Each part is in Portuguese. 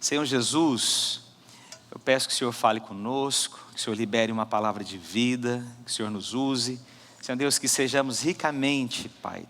Senhor Jesus, eu peço que o Senhor fale conosco, que o Senhor libere uma palavra de vida, que o Senhor nos use. Senhor Deus, que sejamos ricamente, Pai,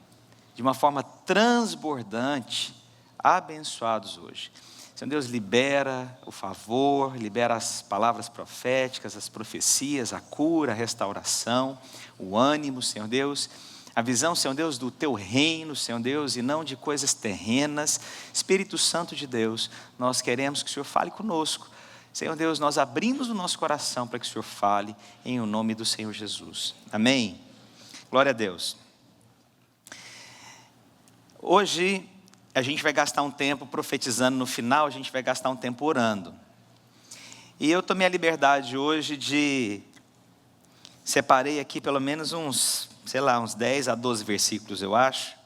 de uma forma transbordante, abençoados hoje. Senhor Deus, libera o favor, libera as palavras proféticas, as profecias, a cura, a restauração, o ânimo, Senhor Deus, a visão, Senhor Deus, do Teu reino, Senhor Deus, e não de coisas terrenas. Espírito Santo de Deus, nós queremos que o Senhor fale conosco. Senhor Deus, nós abrimos o nosso coração para que o Senhor fale em o nome do Senhor Jesus. Amém? Glória a Deus. Hoje a gente vai gastar um tempo profetizando, no final a gente vai gastar um tempo orando. E eu tomei a liberdade hoje separei aqui pelo menos uns 10 a 12 versículos, eu acho.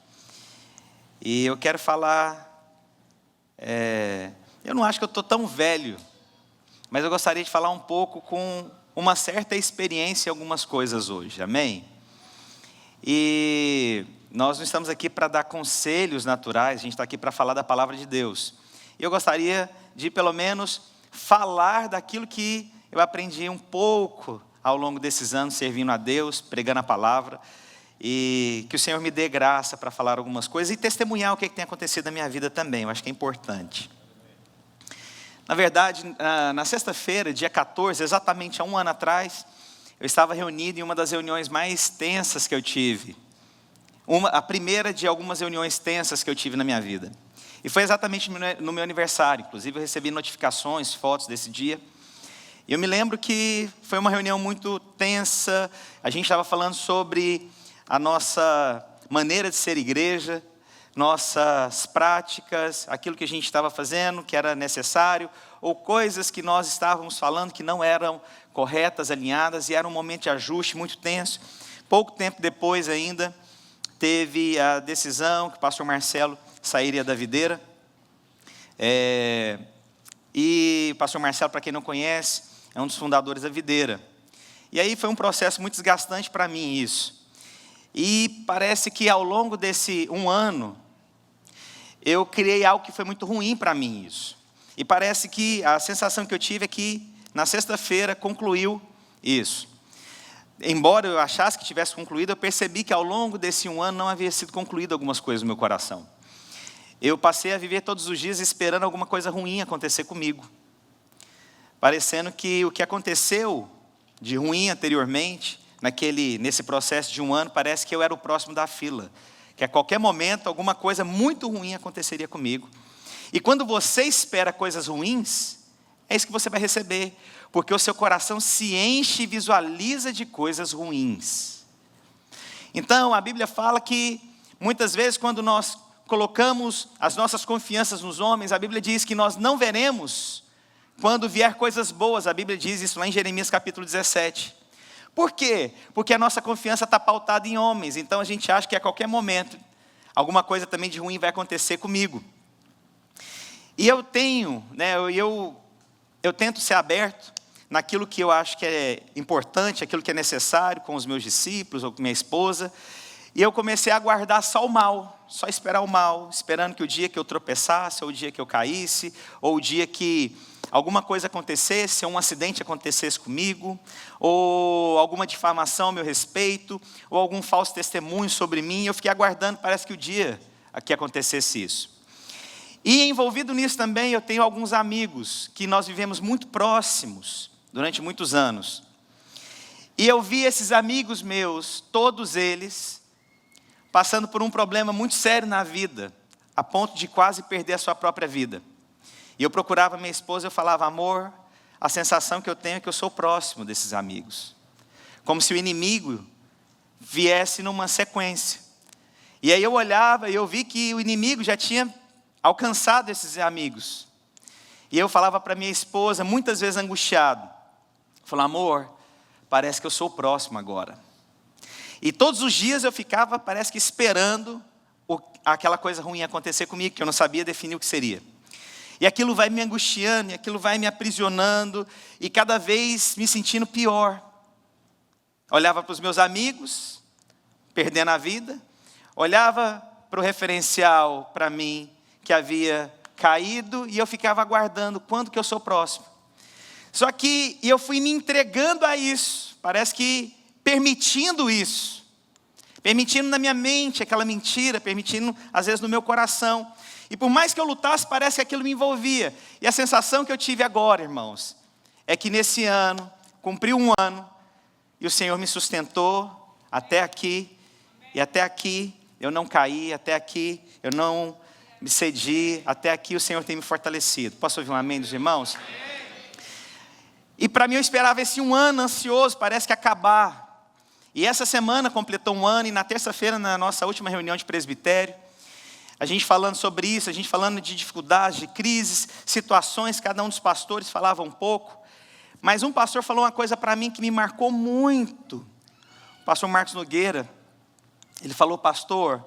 E eu quero falar, eu não acho que eu estou tão velho, mas eu gostaria de falar um pouco com uma certa experiência em algumas coisas hoje, amém? E nós não estamos aqui para dar conselhos naturais, a gente está aqui para falar da palavra de Deus. E eu gostaria de, pelo menos, falar daquilo que eu aprendi um pouco ao longo desses anos, servindo a Deus, pregando a palavra, e que o Senhor me dê graça para falar algumas coisas e testemunhar o que tem acontecido na minha vida também, eu acho que é importante. Na verdade, na sexta-feira, dia 14, exatamente há um ano atrás, eu estava reunido em uma das reuniões mais tensas que eu tive. A primeira de algumas reuniões tensas que eu tive na minha vida. E foi exatamente no meu aniversário. Inclusive eu recebi notificações, fotos desse dia. E eu me lembro que foi uma reunião muito tensa. A gente estava falando sobre a nossa maneira de ser igreja, nossas práticas, aquilo que a gente estava fazendo, que era necessário, ou coisas que nós estávamos falando que não eram corretas, alinhadas, e era um momento de ajuste muito tenso. Pouco tempo depois ainda, teve a decisão que o pastor Marcelo sairia da videira. E o pastor Marcelo, para quem não conhece, é um dos fundadores da videira. E aí foi um processo muito desgastante para mim isso. E parece que ao longo desse um ano, eu criei algo que foi muito ruim para mim isso. E parece que a sensação que eu tive é que na sexta-feira concluiu isso. Embora eu achasse que tivesse concluído, eu percebi que ao longo desse um ano não havia sido concluído algumas coisas no meu coração. Eu passei a viver todos os dias esperando alguma coisa ruim acontecer comigo. Parecendo que o que aconteceu de ruim anteriormente, nesse processo de um ano, parece que eu era o próximo da fila. Que a qualquer momento alguma coisa muito ruim aconteceria comigo. E quando você espera coisas ruins, é isso que você vai receber. Porque o seu coração se enche e visualiza de coisas ruins. Então, a Bíblia fala que, muitas vezes, quando nós colocamos as nossas confianças nos homens, a Bíblia diz que nós não veremos quando vier coisas boas. A Bíblia diz isso lá em Jeremias capítulo 17. Por quê? Porque a nossa confiança está pautada em homens. Então, a gente acha que a qualquer momento, alguma coisa também de ruim vai acontecer comigo. E eu tento ser aberto naquilo que eu acho que é importante, aquilo que é necessário com os meus discípulos ou com minha esposa. E eu comecei a guardar só o mal, só esperar o mal, esperando que o dia que eu tropeçasse, ou o dia que eu caísse, ou o dia que alguma coisa acontecesse, ou um acidente acontecesse comigo, ou alguma difamação ao meu respeito, ou algum falso testemunho sobre mim. Eu fiquei aguardando, parece que o dia que acontecesse isso. E envolvido nisso também, eu tenho alguns amigos que nós vivemos muito próximos durante muitos anos. E eu vi esses amigos meus, todos eles, passando por um problema muito sério na vida, a ponto de quase perder a sua própria vida. E eu procurava minha esposa, eu falava: amor, a sensação que eu tenho é que eu sou próximo desses amigos. Como se o inimigo viesse numa sequência. E aí eu olhava e eu vi que o inimigo já tinha alcançado esses amigos. E eu falava para minha esposa, muitas vezes angustiado, falava: amor, parece que eu sou o próximo agora. E todos os dias eu ficava, parece que esperando aquela coisa ruim acontecer comigo, que eu não sabia definir o que seria. E aquilo vai me angustiando, e aquilo vai me aprisionando, e cada vez me sentindo pior. Olhava para os meus amigos, perdendo a vida, olhava para o referencial para mim, que havia caído, e eu ficava aguardando quando que eu sou próximo. Só que eu fui me entregando a isso, parece que permitindo isso, permitindo na minha mente aquela mentira, permitindo às vezes no meu coração. E por mais que eu lutasse, parece que aquilo me envolvia. E a sensação que eu tive agora, irmãos, é que nesse ano, cumpriu um ano, e o Senhor me sustentou até aqui, e até aqui eu não caí, até aqui eu não me cedi, até aqui o Senhor tem me fortalecido. Posso ouvir um amém dos irmãos? E para mim eu esperava esse um ano ansioso, parece que acabar. E essa semana completou um ano, e na terça-feira, na nossa última reunião de presbitério, a gente falando sobre isso, a gente falando de dificuldades, de crises, situações, cada um dos pastores falava um pouco. Mas um pastor falou uma coisa para mim que me marcou muito. O pastor Marcos Nogueira, ele falou, pastor,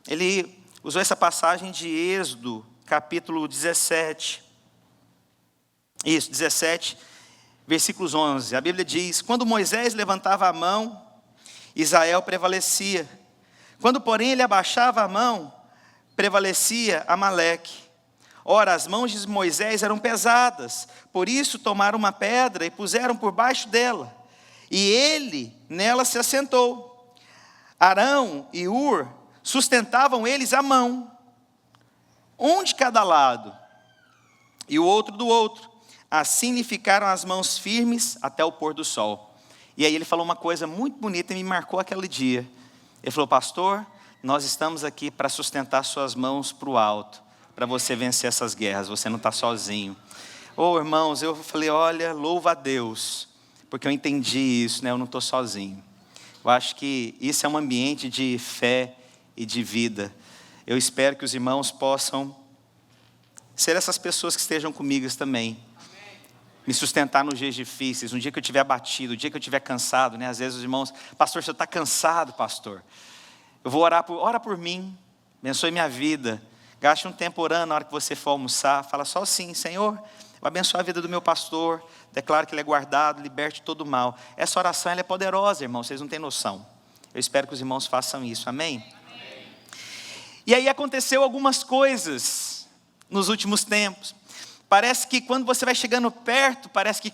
ele usou essa passagem de Êxodo, capítulo 17. Isso, 17, versículos 11. A Bíblia diz, quando Moisés levantava a mão, Israel prevalecia. Quando, porém, ele abaixava a mão, prevalecia Amaleque. Ora, as mãos de Moisés eram pesadas, por isso tomaram uma pedra e puseram por baixo dela, e ele nela se assentou. Arão e Ur sustentavam eles a mão, um de cada lado, e o outro do outro. Assim lhe ficaram as mãos firmes até o pôr do sol. E aí ele falou uma coisa muito bonita e me marcou aquele dia. Ele falou, pastor, nós estamos aqui para sustentar suas mãos para o alto, para você vencer essas guerras, você não está sozinho. Irmãos, eu falei, olha, louva a Deus, porque eu entendi isso, né? Eu não estou sozinho. Eu acho que isso é um ambiente de fé e de vida. Eu espero que os irmãos possam ser essas pessoas que estejam comigo também. Me sustentar nos dias difíceis, no dia que eu estiver abatido, no dia que eu estiver cansado, né? Às vezes os irmãos, pastor, você está cansado, pastor. Eu vou ora por mim, abençoe minha vida. Gaste um tempo orando na hora que você for almoçar. Fala só assim, Senhor, eu abençoo a vida do meu pastor. Declaro que ele é guardado, liberte todo o mal. Essa oração ela é poderosa, irmãos, vocês não têm noção. Eu espero que os irmãos façam isso, amém? Amém. E aí aconteceu algumas coisas nos últimos tempos. Parece que quando você vai chegando perto, parece que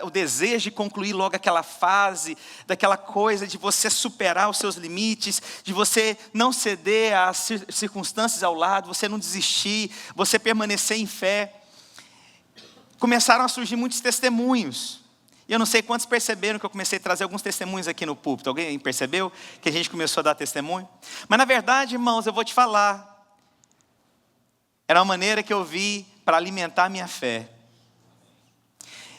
o desejo de concluir logo aquela fase, daquela coisa de você superar os seus limites, de você não ceder às circunstâncias ao lado, você não desistir, você permanecer em fé. Começaram a surgir muitos testemunhos. E eu não sei quantos perceberam que eu comecei a trazer alguns testemunhos aqui no púlpito. Alguém percebeu que a gente começou a dar testemunho? Mas na verdade, irmãos, eu vou te falar. Era uma maneira que eu vi para alimentar a minha fé.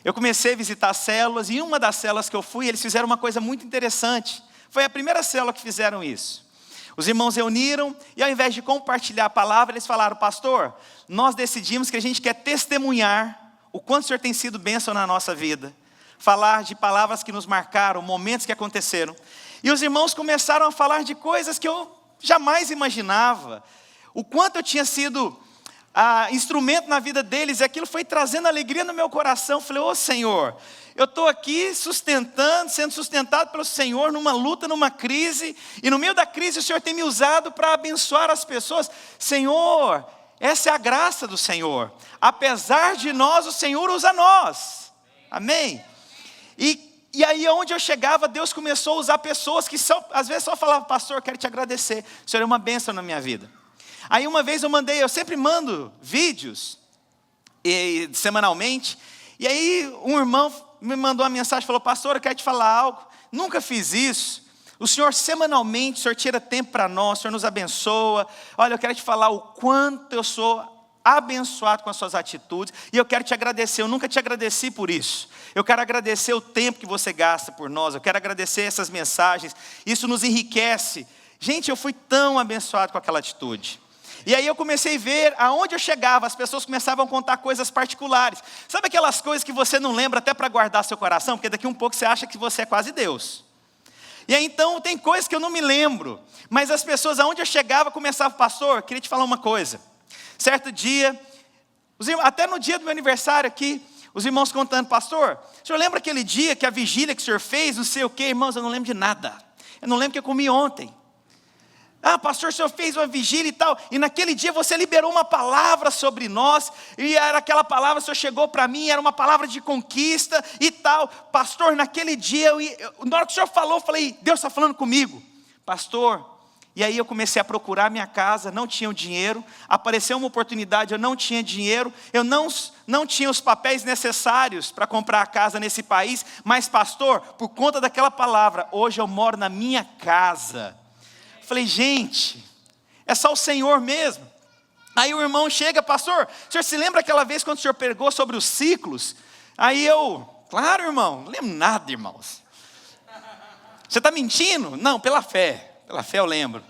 Eu comecei a visitar células, e em uma das células que eu fui, eles fizeram uma coisa muito interessante. Foi a primeira célula que fizeram isso. Os irmãos reuniram, e ao invés de compartilhar a palavra, eles falaram, pastor, nós decidimos que a gente quer testemunhar o quanto o Senhor tem sido bênção na nossa vida. Falar de palavras que nos marcaram, momentos que aconteceram. E os irmãos começaram a falar de coisas que eu jamais imaginava. O quanto eu tinha sido instrumento na vida deles, aquilo foi trazendo alegria no meu coração. Falei, Senhor, eu estou aqui sendo sustentado pelo Senhor numa luta, numa crise, e no meio da crise o Senhor tem me usado para abençoar as pessoas. Senhor, essa é a graça do Senhor. Apesar de nós, o Senhor usa nós. Amém? E aí onde eu chegava, Deus começou a usar pessoas que às vezes só falavam, pastor, eu quero te agradecer, o Senhor é uma bênção na minha vida. Aí uma vez eu sempre mando vídeos, semanalmente, e aí um irmão me mandou uma mensagem, falou, pastor, eu quero te falar algo, nunca fiz isso, o Senhor semanalmente, o Senhor tira tempo para nós, o Senhor nos abençoa, olha, eu quero te falar o quanto eu sou abençoado com as suas atitudes, e eu quero te agradecer, eu nunca te agradeci por isso, eu quero agradecer o tempo que você gasta por nós, eu quero agradecer essas mensagens, isso nos enriquece. Gente, eu fui tão abençoado com aquela atitude. E aí eu comecei a ver aonde eu chegava, as pessoas começavam a contar coisas particulares. Sabe aquelas coisas que você não lembra até para guardar seu coração? Porque daqui um pouco você acha que você é quase Deus. E aí então tem coisas que eu não me lembro. Mas as pessoas aonde eu chegava começavam, pastor, queria te falar uma coisa. Certo dia, até no dia do meu aniversário aqui, os irmãos contando, pastor, o senhor lembra aquele dia que a vigília que o senhor fez, não sei o quê? Irmãos, eu não lembro de nada. Eu não lembro o que eu comi ontem. Ah, pastor, o senhor fez uma vigília e tal, e naquele dia você liberou uma palavra sobre nós, e era aquela palavra, o senhor chegou para mim, era uma palavra de conquista e tal. Pastor, naquele dia, na hora que o senhor falou, eu falei, Deus está falando comigo. Pastor, e aí eu comecei a procurar minha casa, não tinha o dinheiro, apareceu uma oportunidade, eu não tinha dinheiro, eu não tinha os papéis necessários para comprar a casa nesse país, mas pastor, por conta daquela palavra, hoje eu moro na minha casa. Falei, gente, é só o Senhor mesmo. Aí o irmão chega, pastor, o senhor se lembra aquela vez quando o senhor pregou sobre os ciclos? Aí eu, claro irmão, não lembro nada, irmãos. Você está mentindo? Não, pela fé eu lembro.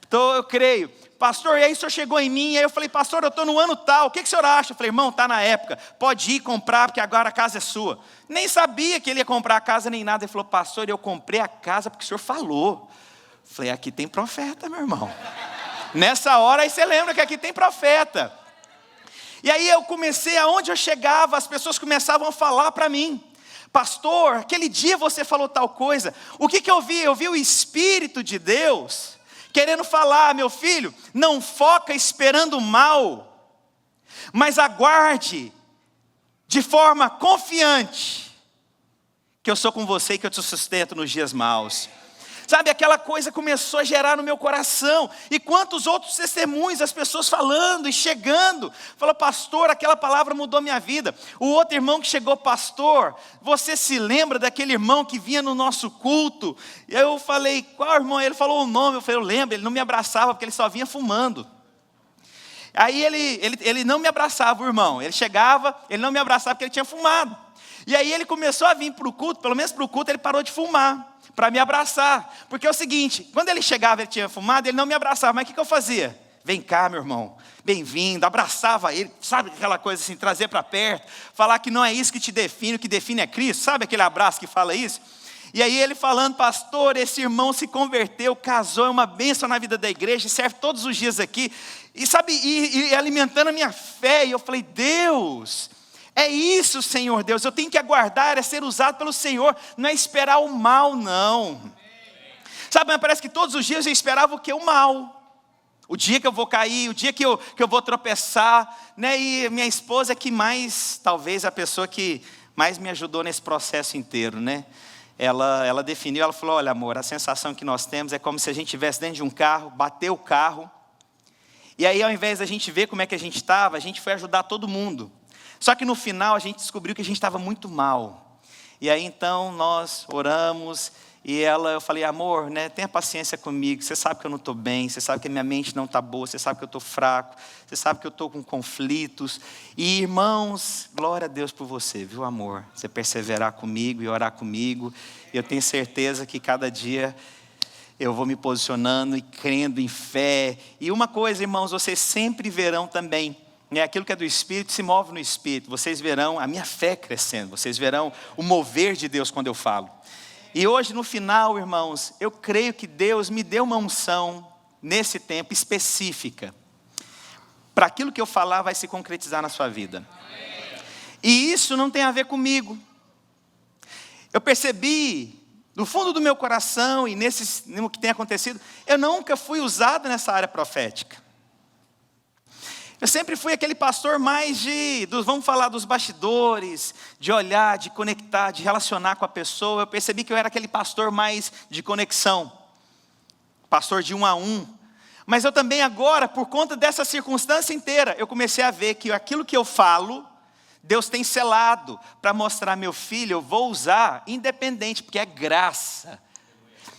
Então eu creio. Pastor, e aí o senhor chegou em mim, e aí eu falei, pastor, eu estou no ano tal, o que o senhor acha? Eu falei, irmão, está na época, pode ir comprar, porque agora a casa é sua. Nem sabia que ele ia comprar a casa nem nada. Ele falou, pastor, eu comprei a casa porque o senhor falou. Falei, aqui tem profeta, meu irmão. Nessa hora aí você lembra que aqui tem profeta. E aí eu comecei, aonde eu chegava, as pessoas começavam a falar para mim, pastor, aquele dia você falou tal coisa. O que eu vi? Eu vi o Espírito de Deus querendo falar, meu filho, não foca esperando o mal, mas aguarde de forma confiante que eu sou com você e que eu te sustento nos dias maus. Sabe, aquela coisa começou a gerar no meu coração. E quantos outros testemunhos, as pessoas falando e chegando. Falou, pastor, aquela palavra mudou minha vida. O outro irmão que chegou, pastor, você se lembra daquele irmão que vinha no nosso culto? E eu falei, qual irmão? Ele falou o nome. Eu falei, eu lembro, ele não me abraçava porque ele só vinha fumando. Aí ele não me abraçava, o irmão. Ele chegava, ele não me abraçava porque ele tinha fumado. E aí ele começou a vir para o culto, pelo menos para o culto ele parou de fumar, para me abraçar. Porque é o seguinte, quando ele chegava, ele tinha fumado, ele não me abraçava. Mas o que eu fazia? Vem cá, meu irmão, bem-vindo, abraçava ele, sabe aquela coisa assim, trazer para perto, falar que não é isso que te define, o que define é Cristo, sabe aquele abraço que fala isso? E aí ele falando, pastor, esse irmão se converteu, casou, é uma bênção na vida da igreja, serve todos os dias aqui, e sabe, e alimentando a minha fé, e eu falei, Deus, é isso, Senhor Deus, eu tenho que aguardar, é ser usado pelo Senhor, não é esperar o mal, não. Sabe, mas parece que todos os dias eu esperava o que? O mal. O dia que eu vou cair, o dia que eu vou tropeçar, né? E minha esposa é que mais, talvez a pessoa que mais me ajudou nesse processo inteiro, né? Ela definiu, ela falou, olha amor, a sensação que nós temos é como se a gente estivesse dentro de um carro, bateu o carro, e aí ao invés da gente ver como é que a gente estava, a gente foi ajudar todo mundo. Só que no final a gente descobriu que a gente estava muito mal. E aí então nós oramos e eu falei, amor, né, tenha paciência comigo, você sabe que eu não estou bem, você sabe que a minha mente não está boa, você sabe que eu estou fraco, você sabe que eu estou com conflitos. E irmãos, glória a Deus por você, viu amor? Você perseverar comigo e orar comigo. Eu tenho certeza que cada dia eu vou me posicionando e crendo em fé. E uma coisa, irmãos, vocês sempre verão também, aquilo que é do Espírito se move no Espírito. Vocês verão a minha fé crescendo. Vocês verão o mover de Deus quando eu falo. E hoje no final, irmãos, eu creio que Deus me deu uma unção nesse tempo específica. Para aquilo que eu falar vai se concretizar na sua vida. E isso não tem a ver comigo. Eu percebi no fundo do meu coração e no que tem acontecido, eu nunca fui usado nessa área profética. Eu sempre fui aquele pastor mais vamos falar dos bastidores, de olhar, de conectar, de relacionar com a pessoa. Eu percebi que eu era aquele pastor mais de conexão, pastor de 1 a 1. Mas eu também agora, por conta dessa circunstância inteira, eu comecei a ver que aquilo que eu falo, Deus tem selado para mostrar, meu filho, eu vou usar independente, porque é graça.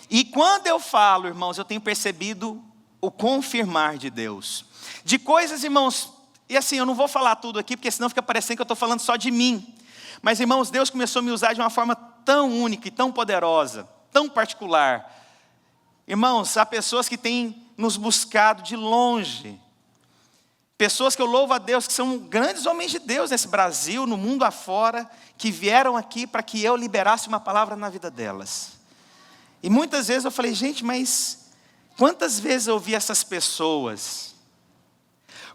E quando eu falo, irmãos, eu tenho percebido o confirmar de Deus. De coisas, irmãos, e assim, eu não vou falar tudo aqui, porque senão fica parecendo que eu estou falando só de mim. Mas, irmãos, Deus começou a me usar de uma forma tão única e tão poderosa, tão particular. Irmãos, há pessoas que têm nos buscado de longe. Pessoas que eu louvo a Deus, que são grandes homens de Deus nesse Brasil, no mundo afora, que vieram aqui para que eu liberasse uma palavra na vida delas. E muitas vezes eu falei, gente, mas quantas vezes eu ouvi essas pessoas?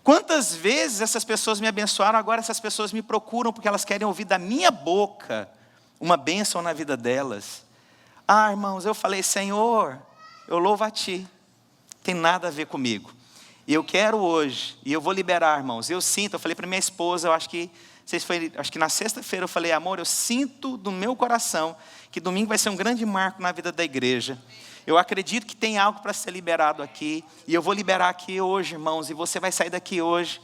Quantas vezes essas pessoas me abençoaram, agora essas pessoas me procuram porque elas querem ouvir da minha boca uma bênção na vida delas. Ah, irmãos, eu falei, Senhor, eu louvo a Ti. tem nada a ver comigo. E eu quero hoje, e eu vou liberar, irmãos, eu falei para minha esposa, acho que na sexta-feira eu falei, amor, eu sinto do meu coração que domingo vai ser um grande marco na vida da igreja. Eu acredito que tem algo para ser liberado aqui, e eu vou liberar aqui hoje, irmãos, e você vai sair daqui hoje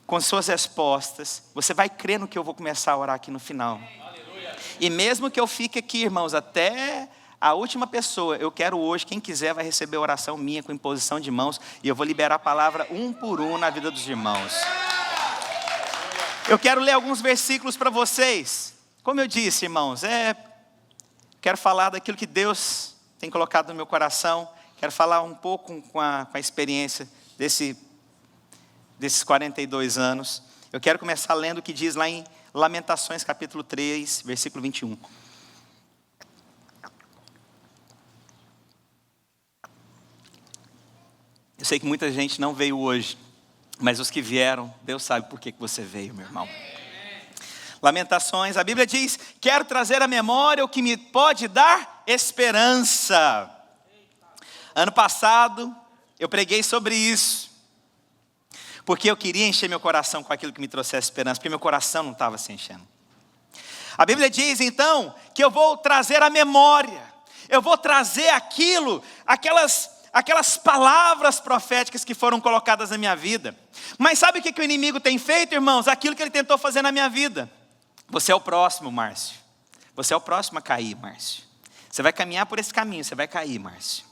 com suas respostas. Você vai crer no que eu vou começar a orar aqui no final. E mesmo que eu fique aqui, irmãos, até a última pessoa, eu quero hoje, quem quiser vai receber a oração minha com imposição de mãos, e eu vou liberar a palavra um por um na vida dos irmãos. Eu quero ler alguns versículos para vocês. Como eu disse, irmãos, quero falar daquilo que Deus tem colocado no meu coração. Quero falar um pouco com a experiência desses 42 anos. Eu quero começar lendo o que diz lá em Lamentações, capítulo 3, versículo 21. Eu sei que muita gente não veio hoje, mas os que vieram, Deus sabe por que você veio, meu irmão. Lamentações, a Bíblia diz, quero trazer à memória o que me pode dar esperança. Ano passado, eu preguei sobre isso, porque eu queria encher meu coração com aquilo que me trouxesse esperança, porque meu coração não estava se enchendo. A Bíblia diz, então, que eu vou trazer à memória, eu vou trazer aquelas palavras proféticas que foram colocadas na minha vida. Mas sabe o que o inimigo tem feito, irmãos? Aquilo que ele tentou fazer na minha vida. Você é o próximo, Márcio. Você é o próximo a cair, Márcio. Você vai caminhar por esse caminho, você vai cair, Márcio.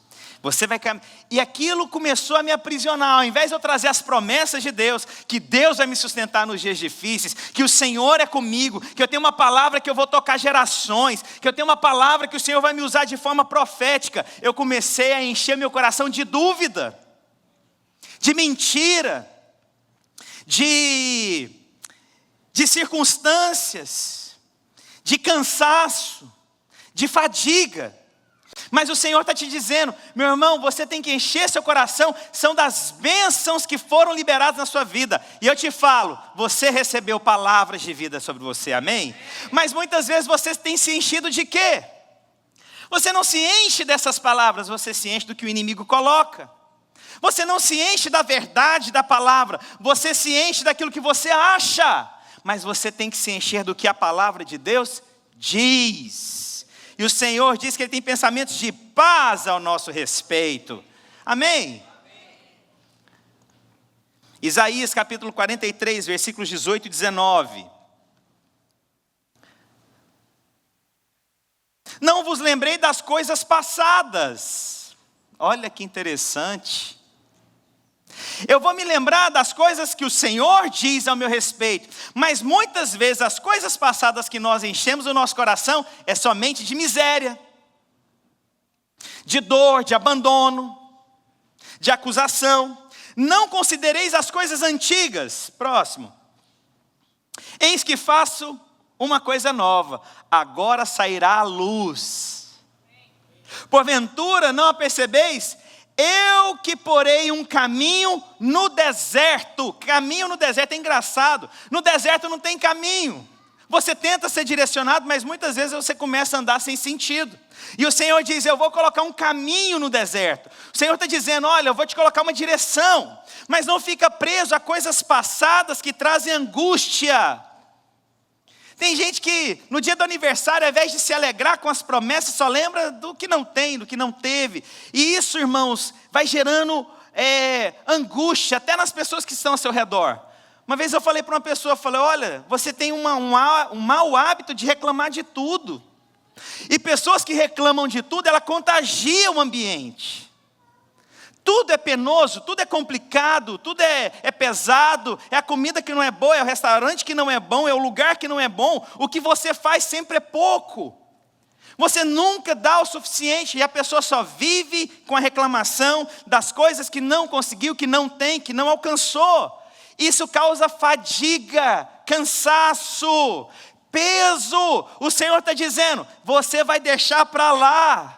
Você vai caminhar. E aquilo começou a me aprisionar. Ao invés de eu trazer as promessas de Deus, que Deus vai me sustentar nos dias difíceis, que o Senhor é comigo, que eu tenho uma palavra que eu vou tocar gerações, que eu tenho uma palavra que o Senhor vai me usar de forma profética, eu comecei a encher meu coração de dúvida, de mentira, de circunstâncias, de cansaço, de fadiga. Mas o Senhor está te dizendo, meu irmão, você tem que encher seu coração, são das bênçãos que foram liberadas na sua vida. E eu te falo, você recebeu palavras de vida sobre você, amém? Mas muitas vezes você tem se enchido de quê? Você não se enche dessas palavras, você se enche do que o inimigo coloca. Você não se enche da verdade da palavra, você se enche daquilo que você acha. Mas você tem que se encher do que a palavra de Deus diz. E o Senhor diz que Ele tem pensamentos de paz ao nosso respeito. Amém? Isaías capítulo 43, versículos 18 e 19. Não vos lembrei das coisas passadas. Olha que interessante. Eu vou me lembrar das coisas que o Senhor diz ao meu respeito. Mas muitas vezes as coisas passadas que nós enchemos o nosso coração é somente de miséria, de dor, de abandono, de acusação. Não considereis as coisas antigas. Próximo. Eis que faço uma coisa nova. Agora sairá a luz. Porventura não a percebeis? Eu que porei um caminho no deserto. Caminho no deserto é engraçado. No deserto não tem caminho. Você tenta ser direcionado, mas muitas vezes você começa a andar sem sentido. E o Senhor diz, eu vou colocar um caminho no deserto. O Senhor está dizendo, olha, eu vou te colocar uma direção. Mas não fica preso a coisas passadas que trazem angústia. Tem gente que no dia do aniversário, ao invés de se alegrar com as promessas, só lembra do que não tem, do que não teve. E isso, irmãos, vai gerando angústia até nas pessoas que estão ao seu redor. Uma vez eu falei para uma pessoa, eu falei, olha, você tem um mau hábito de reclamar de tudo. E pessoas que reclamam de tudo, ela contagia o ambiente. Tudo é penoso, tudo é complicado, tudo é pesado, é a comida que não é boa, é o restaurante que não é bom, é o lugar que não é bom. O que você faz sempre é pouco. Você nunca dá o suficiente e a pessoa só vive com a reclamação das coisas que não conseguiu, que não tem, que não alcançou. Isso causa fadiga, cansaço, peso. O Senhor está dizendo, você vai deixar para lá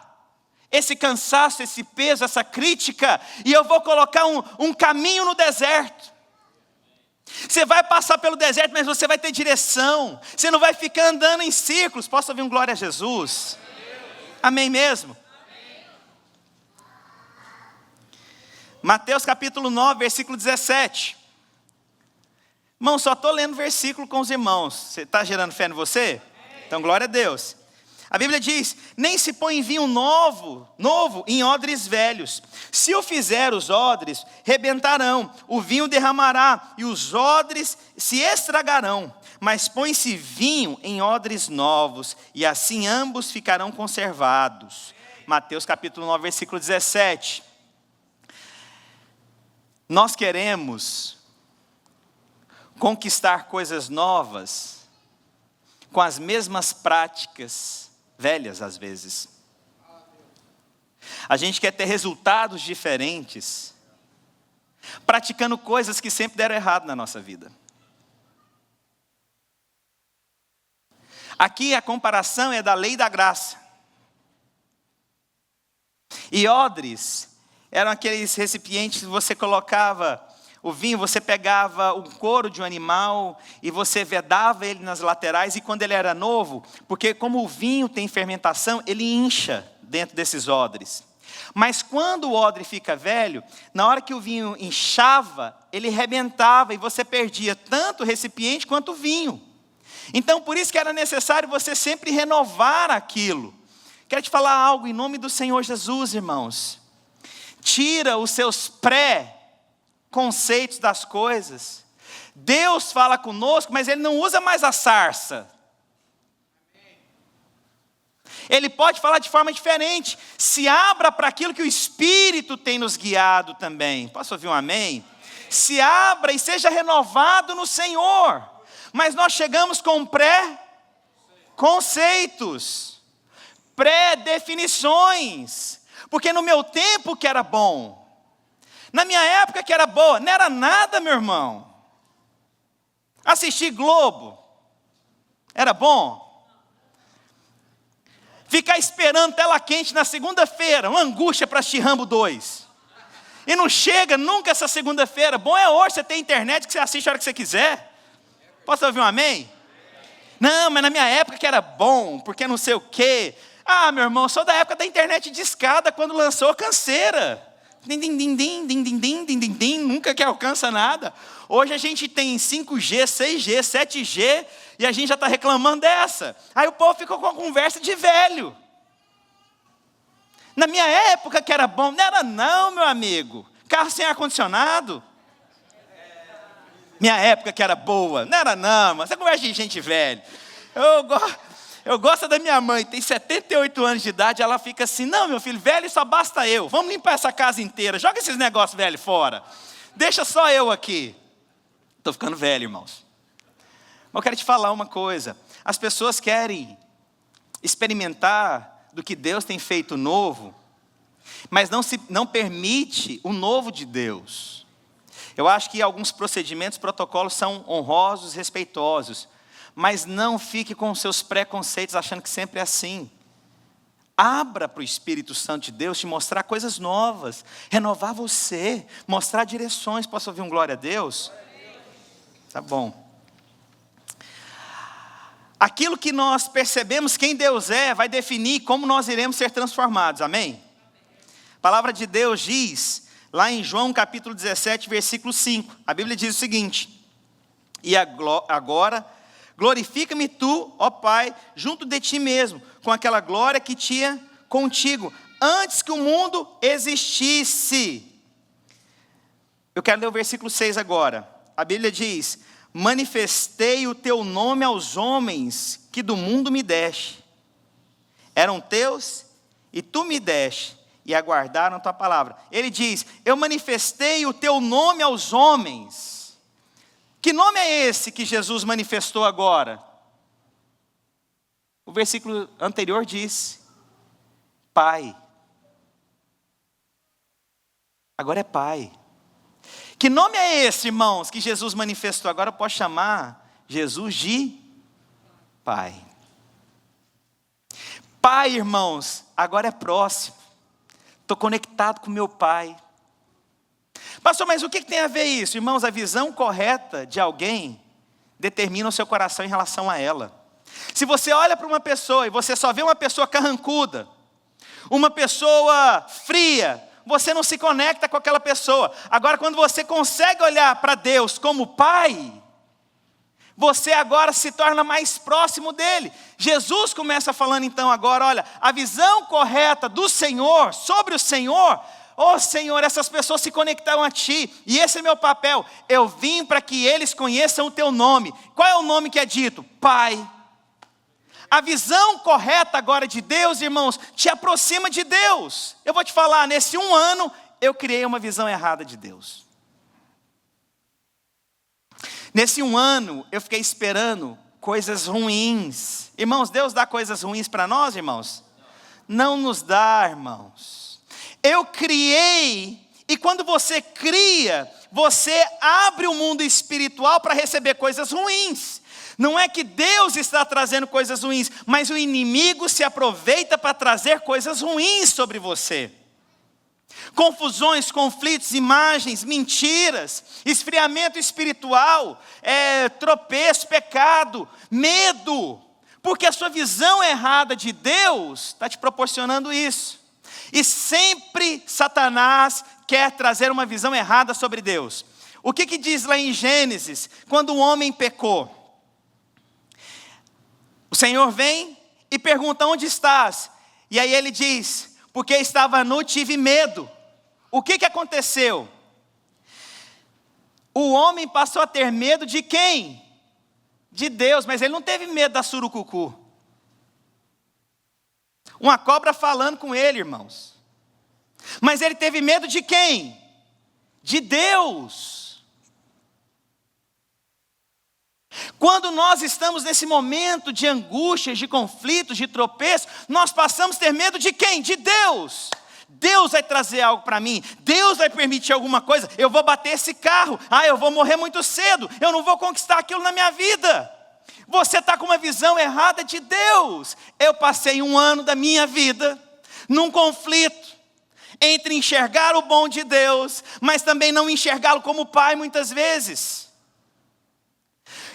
esse cansaço, esse peso, essa crítica, e eu vou colocar um caminho no deserto. Você vai passar pelo deserto, mas você vai ter direção. Você não vai ficar andando em círculos. Posso ouvir um glória a Jesus? Amém mesmo? Mateus capítulo 9, versículo 17. Irmão, só estou lendo versículo com os irmãos. Você está gerando fé em você? Então, glória a Deus. A Bíblia diz: nem se põe vinho novo em odres velhos. Se o fizer, os odres rebentarão, o vinho derramará e os odres se estragarão. Mas põe-se vinho em odres novos, e assim ambos ficarão conservados. Mateus capítulo 9, versículo 17. Nós queremos conquistar coisas novas com as mesmas práticas velhas às vezes. A gente quer ter resultados diferentes, praticando coisas que sempre deram errado na nossa vida. Aqui a comparação é da lei da graça. E odres eram aqueles recipientes que você colocava o vinho, você pegava o couro de um animal e você vedava ele nas laterais, e quando ele era novo, porque como o vinho tem fermentação, ele incha dentro desses odres. Mas quando o odre fica velho, na hora que o vinho inchava, ele rebentava e você perdia tanto o recipiente quanto o vinho. Então por isso que era necessário você sempre renovar aquilo. Quero te falar algo em nome do Senhor Jesus, irmãos. Tira os seus pré-conceitos das coisas. Deus fala conosco, mas Ele não usa mais a sarça. Ele pode falar de forma diferente. Se abra para aquilo que o Espírito tem nos guiado também. Posso ouvir um amém? Se abra e seja renovado no Senhor. Mas nós chegamos com pré-conceitos, pré-definições. Porque no meu tempo que era bom, na minha época que era boa, não era nada, meu irmão. Assistir Globo era bom. Ficar esperando tela quente na segunda-feira, uma angústia para assistir Rambo 2. E não chega nunca essa segunda-feira. Bom é hoje, você tem internet que você assiste a hora que você quiser. Posso ouvir um amém? Não, mas na minha época que era bom, porque não sei o quê. Ah, meu irmão, sou da época da internet de escada, quando lançou canseira. Nunca que alcança nada. Hoje a gente tem 5G, 6G, 7G, e a gente já está reclamando dessa. Aí o povo ficou com a conversa de velho. Na minha época que era bom, não era não, meu amigo. Carro sem ar-condicionado. Minha época que era boa, não era não, mas você conversa de gente velha. Eu gosto da minha mãe, tem 78 anos de idade, ela fica assim: não, meu filho, velho só basta eu, vamos limpar essa casa inteira, joga esses negócios velhos fora, deixa só eu aqui. Estou ficando velho, irmãos. Mas eu quero te falar uma coisa: as pessoas querem experimentar do que Deus tem feito novo, mas não permite o novo de Deus. Eu acho que alguns procedimentos, protocolos são honrosos, respeitosos, mas não fique com os seus preconceitos achando que sempre é assim. Abra para o Espírito Santo de Deus te mostrar coisas novas, renovar você, mostrar direções. Posso ouvir um glória a Deus? Tá bom. Aquilo que nós percebemos quem Deus é, vai definir como nós iremos ser transformados, amém? A palavra de Deus diz, lá em João capítulo 17, versículo 5, a Bíblia diz o seguinte: e agora glorifica-me tu, ó Pai, junto de ti mesmo, com aquela glória que tinha contigo, antes que o mundo existisse. Eu quero ler o versículo 6 agora. A Bíblia diz: manifestei o teu nome aos homens que do mundo me deste. Eram teus e tu me deste, e aguardaram a tua palavra. Ele diz: eu manifestei o teu nome aos homens. Que nome é esse que Jesus manifestou agora? O versículo anterior diz: Pai. Agora é Pai. Que nome é esse, irmãos, que Jesus manifestou? Agora eu posso chamar Jesus de Pai. Pai, irmãos, agora é próximo. Estou conectado com meu Pai. Pastor, mas o que tem a ver isso? Irmãos, a visão correta de alguém determina o seu coração em relação a ela. Se você olha para uma pessoa e você só vê uma pessoa carrancuda, uma pessoa fria, você não se conecta com aquela pessoa. Agora, quando você consegue olhar para Deus como Pai, você agora se torna mais próximo dele. Jesus começa falando então agora, olha, a visão correta do Senhor, sobre o Senhor, Senhor, essas pessoas se conectaram a Ti, e esse é meu papel, eu vim para que eles conheçam o Teu nome. Qual é o nome que é dito? Pai. A visão correta agora de Deus, irmãos, te aproxima de Deus. Eu vou te falar, nesse 1 ano, eu criei uma visão errada de Deus. Nesse 1 ano, eu fiquei esperando coisas ruins. Irmãos, Deus dá coisas ruins para nós, irmãos? Não nos dá, irmãos. Eu criei, e quando você cria, você abre o mundo espiritual para receber coisas ruins. Não é que Deus está trazendo coisas ruins, mas o inimigo se aproveita para trazer coisas ruins sobre você. Confusões, conflitos, imagens, mentiras, esfriamento espiritual, tropeço, pecado, medo, porque a sua visão errada de Deus está te proporcionando isso. E sempre Satanás quer trazer uma visão errada sobre Deus. O que diz lá em Gênesis, quando o homem pecou? O Senhor vem e pergunta: onde estás? E aí ele diz: porque estava nu, tive medo. O que aconteceu? O homem passou a ter medo de quem? De Deus, mas ele não teve medo da surucucu. Uma cobra falando com ele, irmãos. Mas ele teve medo de quem? De Deus. Quando nós estamos nesse momento de angústias, de conflitos, de tropeço, nós passamos a ter medo de quem? De Deus. Deus vai trazer algo para mim, Deus vai permitir alguma coisa, eu vou bater esse carro, eu vou morrer muito cedo, eu não vou conquistar aquilo na minha vida. Você está com uma visão errada de Deus. Eu passei 1 ano da minha vida num conflito entre enxergar o bom de Deus, mas também não enxergá-lo como Pai muitas vezes.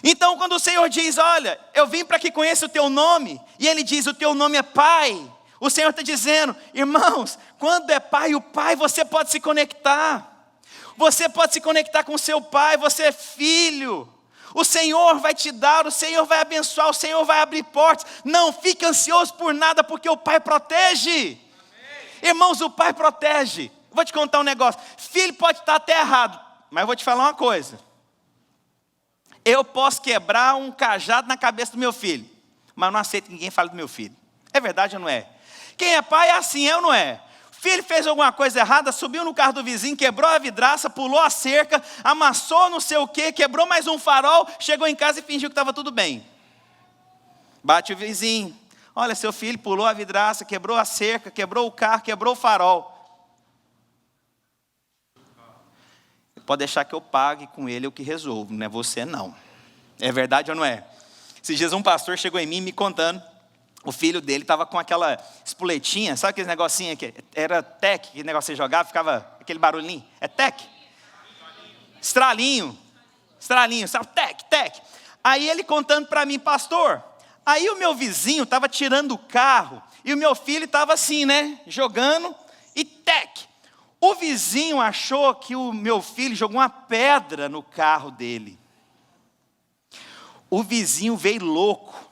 Então quando o Senhor diz: olha, eu vim para que conheça o teu nome, e Ele diz: o teu nome é Pai, o Senhor está dizendo, irmãos, quando é Pai, o Pai, você pode se conectar. Você pode se conectar com o seu Pai, você é filho. O Senhor vai te dar, o Senhor vai abençoar, o Senhor vai abrir portas. Não fique ansioso por nada, porque o Pai protege. Amém. Irmãos, o Pai protege. Vou te contar um negócio. Filho pode estar até errado, mas eu vou te falar uma coisa. Eu posso quebrar um cajado na cabeça do meu filho, mas eu não aceito que ninguém fale do meu filho. É verdade ou não é? Quem é pai é assim, é ou não é? O filho fez alguma coisa errada, subiu no carro do vizinho, quebrou a vidraça, pulou a cerca, amassou não sei o quê, quebrou mais um farol, chegou em casa e fingiu que estava tudo bem. Bate o vizinho: olha, seu filho pulou a vidraça, quebrou a cerca, quebrou o carro, quebrou o farol. Pode deixar que eu pague com ele o que resolvo, não é você não. É verdade ou não é? Esses dias um pastor chegou em mim me contando, o filho dele estava com aquela espoletinha, sabe aquele negocinho que era tec, aquele negócio que você jogava, ficava aquele barulhinho? É tec? Estralinho, sabe? Tec. Aí ele contando para mim: pastor, aí o meu vizinho estava tirando o carro, e o meu filho estava assim, né, jogando, e tec. O vizinho achou que o meu filho jogou uma pedra no carro dele. O vizinho veio louco.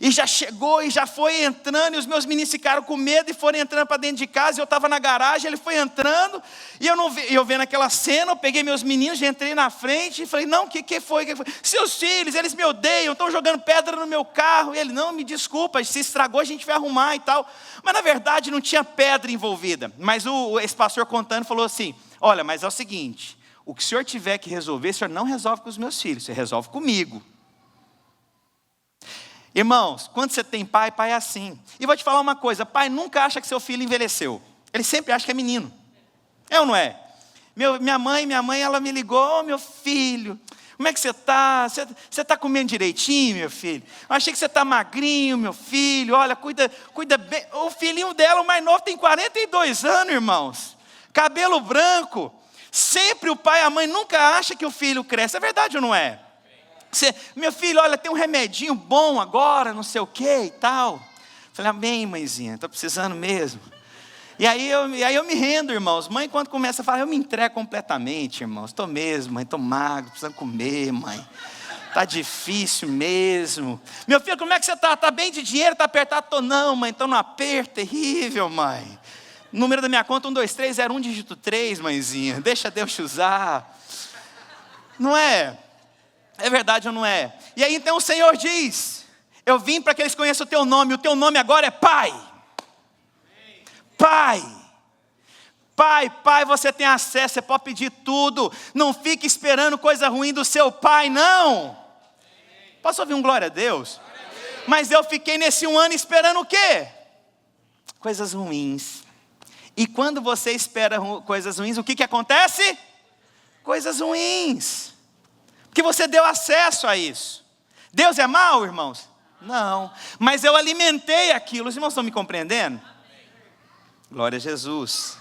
E já chegou e já foi entrando, e os meus meninos ficaram com medo e foram entrando para dentro de casa. Eu estava na garagem, ele foi entrando, e eu vendo aquela cena, eu peguei meus meninos, já entrei na frente e falei: não, o que foi? Seus filhos, eles me odeiam, estão jogando pedra no meu carro. E ele: não, me desculpa, se estragou a gente vai arrumar e tal. Mas na verdade não tinha pedra envolvida. Mas esse pastor contando falou assim: olha, mas é o seguinte, o que o senhor tiver que resolver, o senhor não resolve com os meus filhos, você resolve comigo. Irmãos, quando você tem pai, pai é assim. E vou te falar uma coisa: pai nunca acha que seu filho envelheceu. Ele sempre acha que é menino. É ou não é? Minha mãe, ela me ligou: meu filho, como é que você está? Você está comendo direitinho, meu filho? Eu achei que você está magrinho, meu filho. Olha, cuida bem. O filhinho dela, o mais novo, tem 42 anos, irmãos. Cabelo branco. Sempre o pai e a mãe nunca acham que o filho cresce. É verdade ou não é? Meu filho, olha, tem um remedinho bom agora, não sei o que e tal. Falei: amém, mãezinha, estou precisando mesmo. E aí eu me rendo, irmãos. Mãe, quando começa a falar, eu me entrego completamente, irmãos. Estou mesmo, mãe, estou magro, precisando comer, mãe. Está difícil mesmo. Meu filho, como é que você está? Está bem de dinheiro? Está apertado? Estou não, mãe. Estou num aperto terrível, mãe. O número da minha conta, 12301, dígito 3, mãezinha. Deixa Deus te usar. Não é? É verdade ou não é? E aí então o Senhor diz, eu vim para que eles conheçam o teu nome. O teu nome agora é Pai. Pai. Pai, você tem acesso, você pode pedir tudo. Não fique esperando coisa ruim do seu pai, não. Posso ouvir um glória a Deus? Mas eu fiquei nesse 1 ano esperando o quê? Coisas ruins. E quando você espera coisas ruins, o que acontece? Coisas ruins. Porque você deu acesso a isso. Deus é mau, irmãos? Não. Mas eu alimentei aquilo. Os irmãos estão me compreendendo? Glória a Jesus.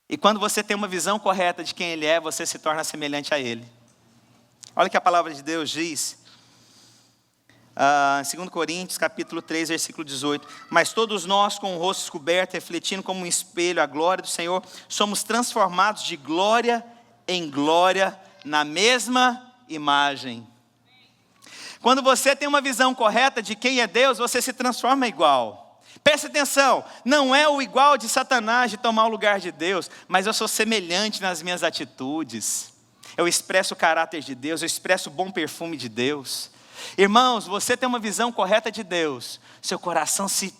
E quando você tem uma visão correta de quem Ele é, você se torna semelhante a Ele. Olha o que a palavra de Deus diz. 2 Coríntios, capítulo 3, versículo 18. Mas todos nós, com o rosto descoberto, refletindo como um espelho a glória do Senhor, somos transformados de glória em glória, na mesma imagem. Quando você tem uma visão correta de quem é Deus, você se transforma igual. Preste atenção, não é o igual de Satanás de tomar o lugar de Deus, mas eu sou semelhante nas minhas atitudes. Eu expresso o caráter de Deus, eu expresso o bom perfume de Deus. Irmãos, você tem uma visão correta de Deus, seu coração se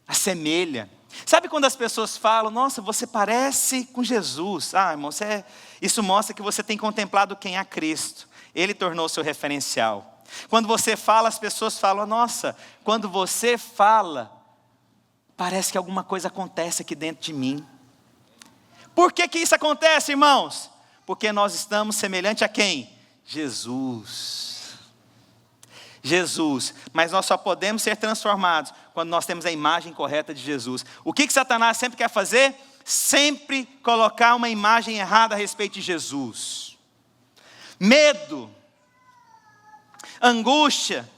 assemelha. Sabe quando as pessoas falam, nossa, você parece com Jesus. Irmão, isso mostra que você tem contemplado quem é Cristo. Ele tornou seu referencial. Quando você fala, as pessoas falam, nossa, quando você fala, parece que alguma coisa acontece aqui dentro de mim. Por que isso acontece, irmãos? Porque nós estamos semelhante a quem? Jesus. Mas nós só podemos ser transformados quando nós temos a imagem correta de Jesus. O que Satanás sempre quer fazer? Sempre colocar uma imagem errada a respeito de Jesus. Medo, angústia,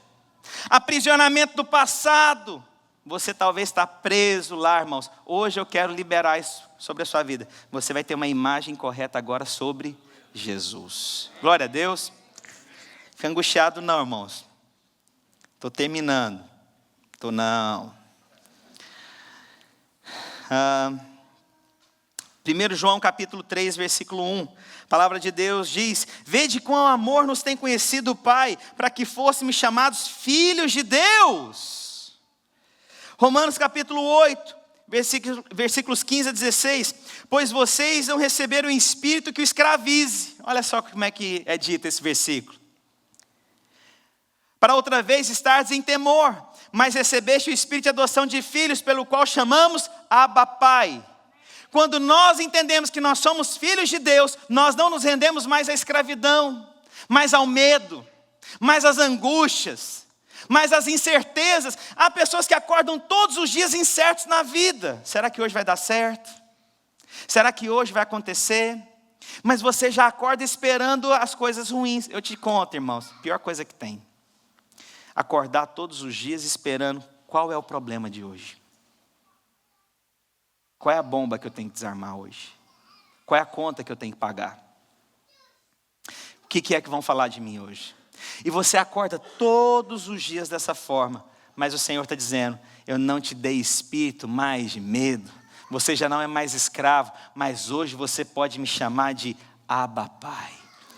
aprisionamento do passado. Você talvez está preso lá, irmãos. Hoje eu quero liberar isso sobre a sua vida. Você vai ter uma imagem correta agora sobre Jesus. Glória a Deus. Fica angustiado não, irmãos. Estou terminando. Estou não. 1 João capítulo 3, versículo 1. A palavra de Deus diz, vede quão amor nos tem conhecido o Pai, para que fôssemos chamados filhos de Deus. Romanos capítulo 8, versículos 15 a 16. Pois vocês não receberam o Espírito que o escravize. Olha só como é que é dito esse versículo. Para outra vez estardes em temor, mas recebeste o Espírito de adoção de filhos, pelo qual chamamos Abba Pai. Quando nós entendemos que nós somos filhos de Deus, nós não nos rendemos mais à escravidão, mais ao medo, mais às angústias, mais às incertezas. Há pessoas que acordam todos os dias incertos na vida. Será que hoje vai dar certo? Será que hoje vai acontecer? Mas você já acorda esperando as coisas ruins. Eu te conto, irmãos, pior coisa que tem. Acordar todos os dias esperando qual é o problema de hoje. Qual é a bomba que eu tenho que desarmar hoje? Qual é a conta que eu tenho que pagar? O que é que vão falar de mim hoje? E você acorda todos os dias dessa forma, mas o Senhor está dizendo, eu não te dei espírito mais de medo, você já não é mais escravo, mas hoje você pode me chamar de Abba Pai.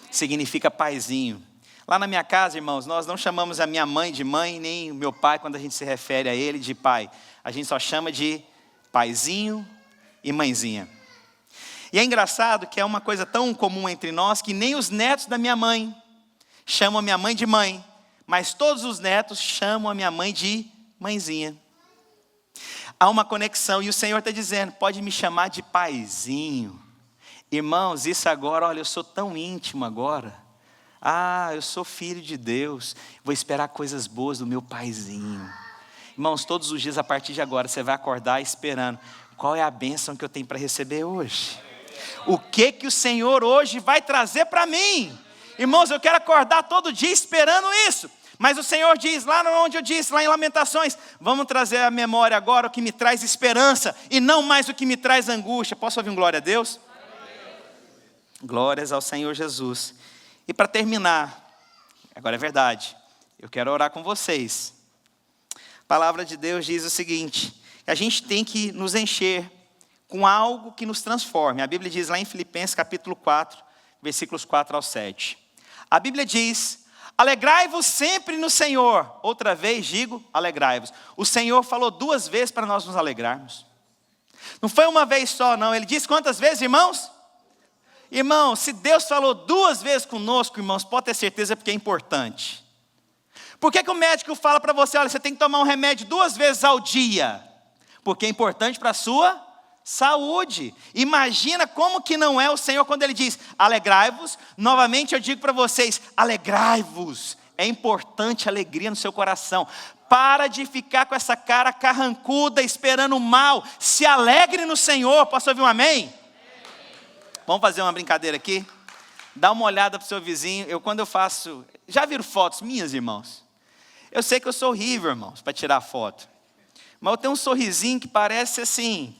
Significa paizinho. Lá na minha casa, irmãos, nós não chamamos a minha mãe de mãe, nem o meu pai, quando a gente se refere a ele, de pai. A gente só chama de paizinho e mãezinha. E é engraçado que é uma coisa tão comum entre nós, que nem os netos da minha mãe chamam a minha mãe de mãe, mas todos os netos chamam a minha mãe de mãezinha. Há uma conexão, e o Senhor está dizendo, pode me chamar de paizinho. Irmãos, isso agora, olha, eu sou tão íntimo agora. Eu sou filho de Deus, vou esperar coisas boas do meu paizinho. Irmãos, todos os dias a partir de agora você vai acordar esperando qual é a bênção que eu tenho para receber hoje. O que o Senhor hoje vai trazer para mim? Irmãos, eu quero acordar todo dia esperando isso. Mas o Senhor diz, lá onde eu disse, lá em Lamentações, vamos trazer à memória agora o que me traz esperança e não mais o que me traz angústia. Posso ouvir um glória a Deus? Glórias ao Senhor Jesus. E para terminar, agora é verdade, eu quero orar com vocês. A palavra de Deus diz o seguinte, que a gente tem que nos encher com algo que nos transforme. A Bíblia diz lá em Filipenses capítulo 4, versículos 4 ao 7. A Bíblia diz, alegrai-vos sempre no Senhor. Outra vez digo, alegrai-vos. O Senhor falou 2 vezes para nós nos alegrarmos. Não foi uma vez só, não. Ele disse quantas vezes, irmãos? Irmãos, se Deus falou 2 vezes conosco, irmãos, pode ter certeza porque é importante. Por que o médico fala para você, olha, você tem que tomar um remédio 2 vezes ao dia? Porque é importante para a sua saúde. Imagina como que não é o Senhor quando Ele diz, alegrai-vos. Novamente eu digo para vocês, alegrai-vos. É importante a alegria no seu coração. Para de ficar com essa cara carrancuda, esperando o mal. Se alegre no Senhor. Posso ouvir um amém? Vamos fazer uma brincadeira aqui? Dá uma olhada para o seu vizinho. Quando eu faço... Já viram fotos minhas, irmãos? Eu sei que eu sou horrível, irmãos, para tirar foto. Mas eu tenho um sorrisinho que parece assim,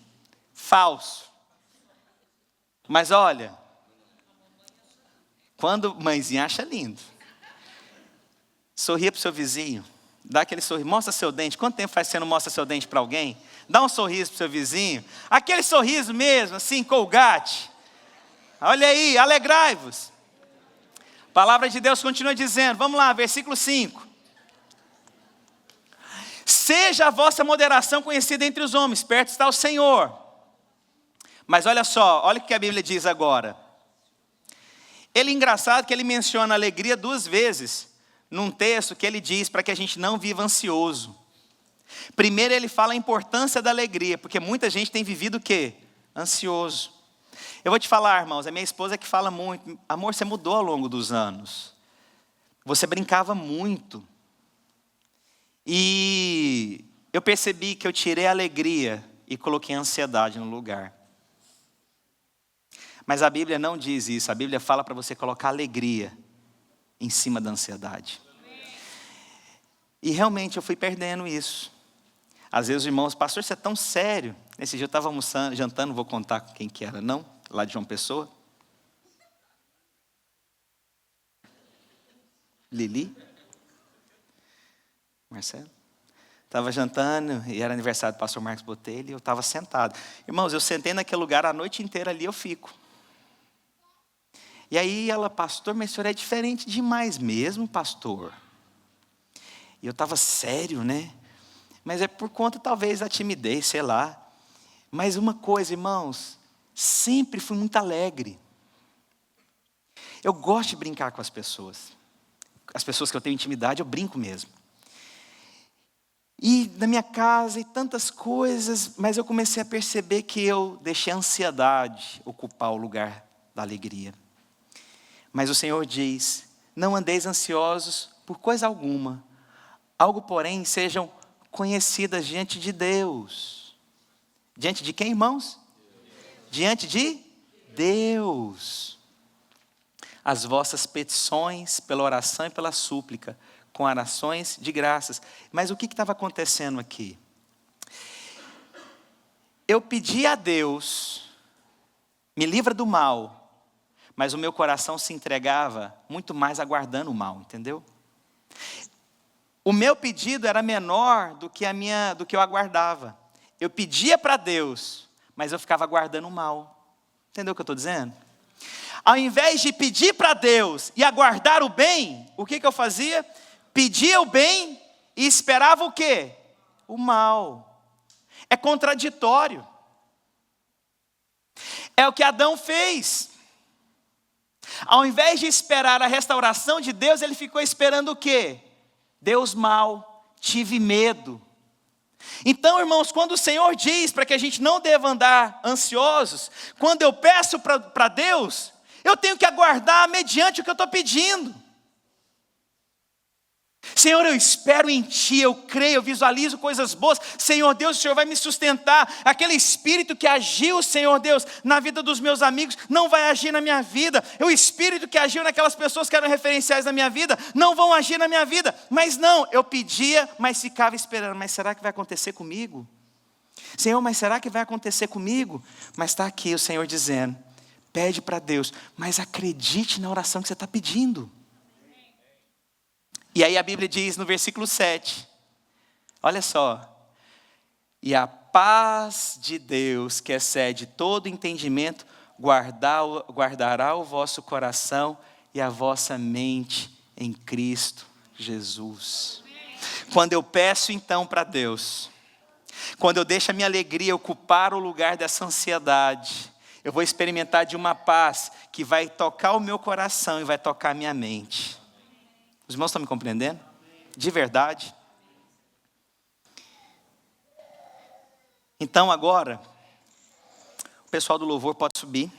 falso. Mas olha, quando mãezinha acha lindo. Sorria para o seu vizinho. Dá aquele sorriso. Mostra seu dente. Quanto tempo faz que você não mostra seu dente para alguém? Dá um sorriso para o seu vizinho. Aquele sorriso mesmo, assim, Colgate. Olha aí, alegrai-vos. A palavra de Deus continua dizendo, vamos lá, versículo 5. Seja a vossa moderação conhecida entre os homens, perto está o Senhor. Mas olha só, olha o que a Bíblia diz agora. Ele é engraçado que ele menciona a alegria 2 vezes, num texto que ele diz para que a gente não viva ansioso. Primeiro ele fala a importância da alegria, porque muita gente tem vivido o quê? Ansioso. Eu vou te falar, irmãos, a minha esposa que fala muito, amor, você mudou ao longo dos anos. Você brincava muito. E eu percebi que eu tirei a alegria e coloquei a ansiedade no lugar. Mas a Bíblia não diz isso, a Bíblia fala para você colocar alegria em cima da ansiedade. E realmente eu fui perdendo isso. Às vezes os irmãos, pastor, você é tão sério. Nesse dia eu estava almoçando, jantando, não vou contar com quem que era não, lá de João Pessoa. Lili. Marcelo. Estava jantando e era aniversário do pastor Marcos Botelho e eu estava sentado. Irmãos, eu sentei naquele lugar a noite inteira ali, eu fico. E aí ela, pastor, mas o senhor é diferente demais mesmo, pastor. E eu estava sério, né? Mas é por conta talvez da timidez, sei lá. Mas uma coisa, irmãos, sempre fui muito alegre. Eu gosto de brincar com as pessoas. As pessoas que eu tenho intimidade, eu brinco mesmo. E na minha casa e tantas coisas, mas eu comecei a perceber que eu deixei a ansiedade ocupar o lugar da alegria. Mas o Senhor diz, não andeis ansiosos por coisa alguma. Algo, porém, sejam conhecidas diante de Deus. Diante de quem, irmãos? Diante de Deus. As vossas petições pela oração e pela súplica, com orações de graças. Mas o que estava acontecendo aqui? Eu pedi a Deus, me livra do mal, mas o meu coração se entregava muito mais aguardando o mal, entendeu? O meu pedido era menor do que eu aguardava. Eu pedia para Deus, mas eu ficava aguardando o mal. Entendeu o que eu estou dizendo? Ao invés de pedir para Deus e aguardar o bem, o que eu fazia? Pedia o bem e esperava o quê? O mal. É contraditório. É o que Adão fez. Ao invés de esperar a restauração de Deus, ele ficou esperando o quê? Deus mal, tive medo. Então, irmãos, quando o Senhor diz para que a gente não deva andar ansiosos, quando eu peço para Deus, eu tenho que aguardar mediante o que eu estou pedindo. Senhor, eu espero em Ti, eu creio, eu visualizo coisas boas. Senhor Deus, o Senhor vai me sustentar. Aquele espírito que agiu, Senhor Deus, na vida dos meus amigos, não vai agir na minha vida. O espírito que agiu naquelas pessoas que eram referenciais na minha vida, não vão agir na minha vida. Mas não, eu pedia, mas ficava esperando. Mas será que vai acontecer comigo? Senhor, mas será que vai acontecer comigo? Mas está aqui o Senhor dizendo, pede para Deus, mas acredite na oração que você está pedindo. E aí a Bíblia diz no versículo 7, olha só, e a paz de Deus, que excede todo entendimento, guardará o vosso coração e a vossa mente em Cristo Jesus. Quando eu peço então para Deus, quando eu deixo a minha alegria ocupar o lugar dessa ansiedade, eu vou experimentar de uma paz que vai tocar o meu coração e vai tocar a minha mente. Os irmãos estão me compreendendo? De verdade? Então agora, o pessoal do louvor pode subir.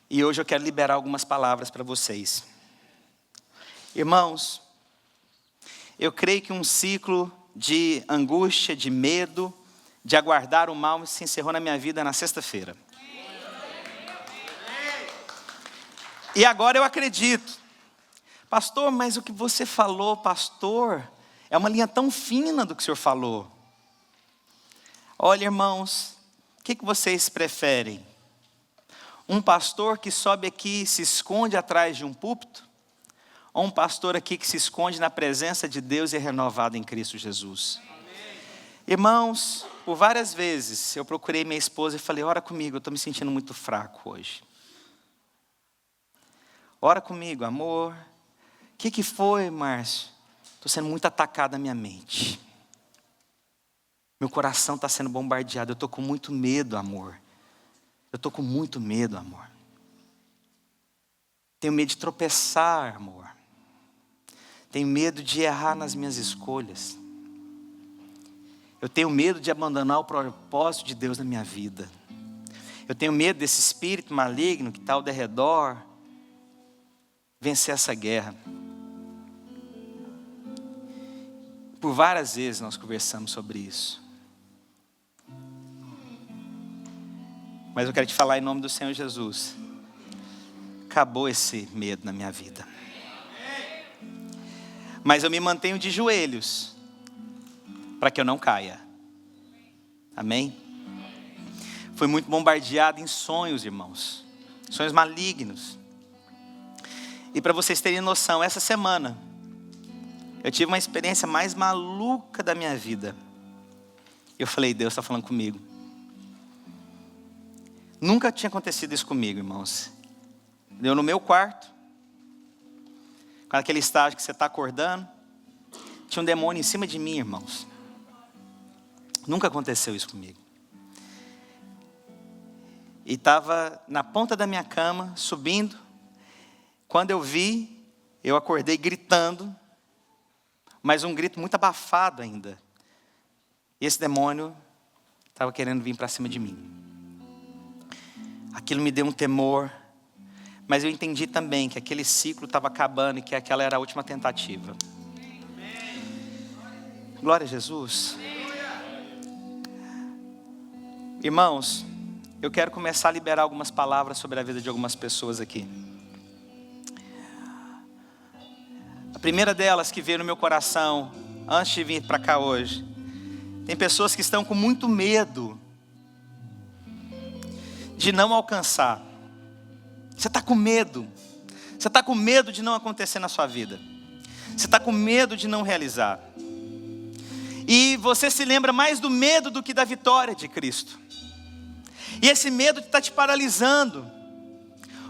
E hoje eu quero liberar algumas palavras para vocês. Irmãos, eu creio que um ciclo de angústia, de medo, de aguardar o mal se encerrou na minha vida na sexta-feira. E agora eu acredito. Pastor, mas o que você falou, pastor, é uma linha tão fina do que o senhor falou. Olha, irmãos, o que vocês preferem? Um pastor que sobe aqui e se esconde atrás de um púlpito? Ou um pastor aqui que se esconde na presença de Deus e é renovado em Cristo Jesus? Amém. Irmãos, por várias vezes eu procurei minha esposa e falei, ora comigo, eu estou me sentindo muito fraco hoje. Ora comigo, amor. O que foi, Márcio? Estou sendo muito atacado na minha mente. Meu coração está sendo bombardeado. Eu estou com muito medo, amor. Eu estou com muito medo, amor. Tenho medo de tropeçar, amor. Tenho medo de errar nas minhas escolhas. Eu tenho medo de abandonar o propósito de Deus na minha vida. Eu tenho medo desse espírito maligno que está ao derredor vencer essa guerra. Por várias vezes nós conversamos sobre isso. Mas eu quero te falar em nome do Senhor Jesus. Acabou esse medo na minha vida. Mas eu me mantenho de joelhos para que eu não caia. Amém? Fui muito bombardeado em sonhos, irmãos. Sonhos malignos. E para vocês terem noção, essa semana eu tive uma experiência mais maluca da minha vida. Eu falei, Deus está falando comigo. Nunca tinha acontecido isso comigo, irmãos. Eu no meu quarto, com aquele estágio que você está acordando, tinha um demônio em cima de mim, irmãos. Nunca aconteceu isso comigo. E estava na ponta da minha cama, subindo. Quando eu vi, eu acordei gritando, mas um grito muito abafado ainda. E esse demônio estava querendo vir para cima de mim. Aquilo me deu um temor, mas eu entendi também que aquele ciclo estava acabando e que aquela era a última tentativa. Glória a Jesus. Irmãos, eu quero começar a liberar algumas palavras sobre a vida de algumas pessoas aqui. A primeira delas que veio no meu coração, antes de vir para cá hoje. Tem pessoas que estão com muito medo de não alcançar. Você está com medo. Você está com medo de não acontecer na sua vida. Você está com medo de não realizar. E você se lembra mais do medo do que da vitória de Cristo. E esse medo está te paralisando.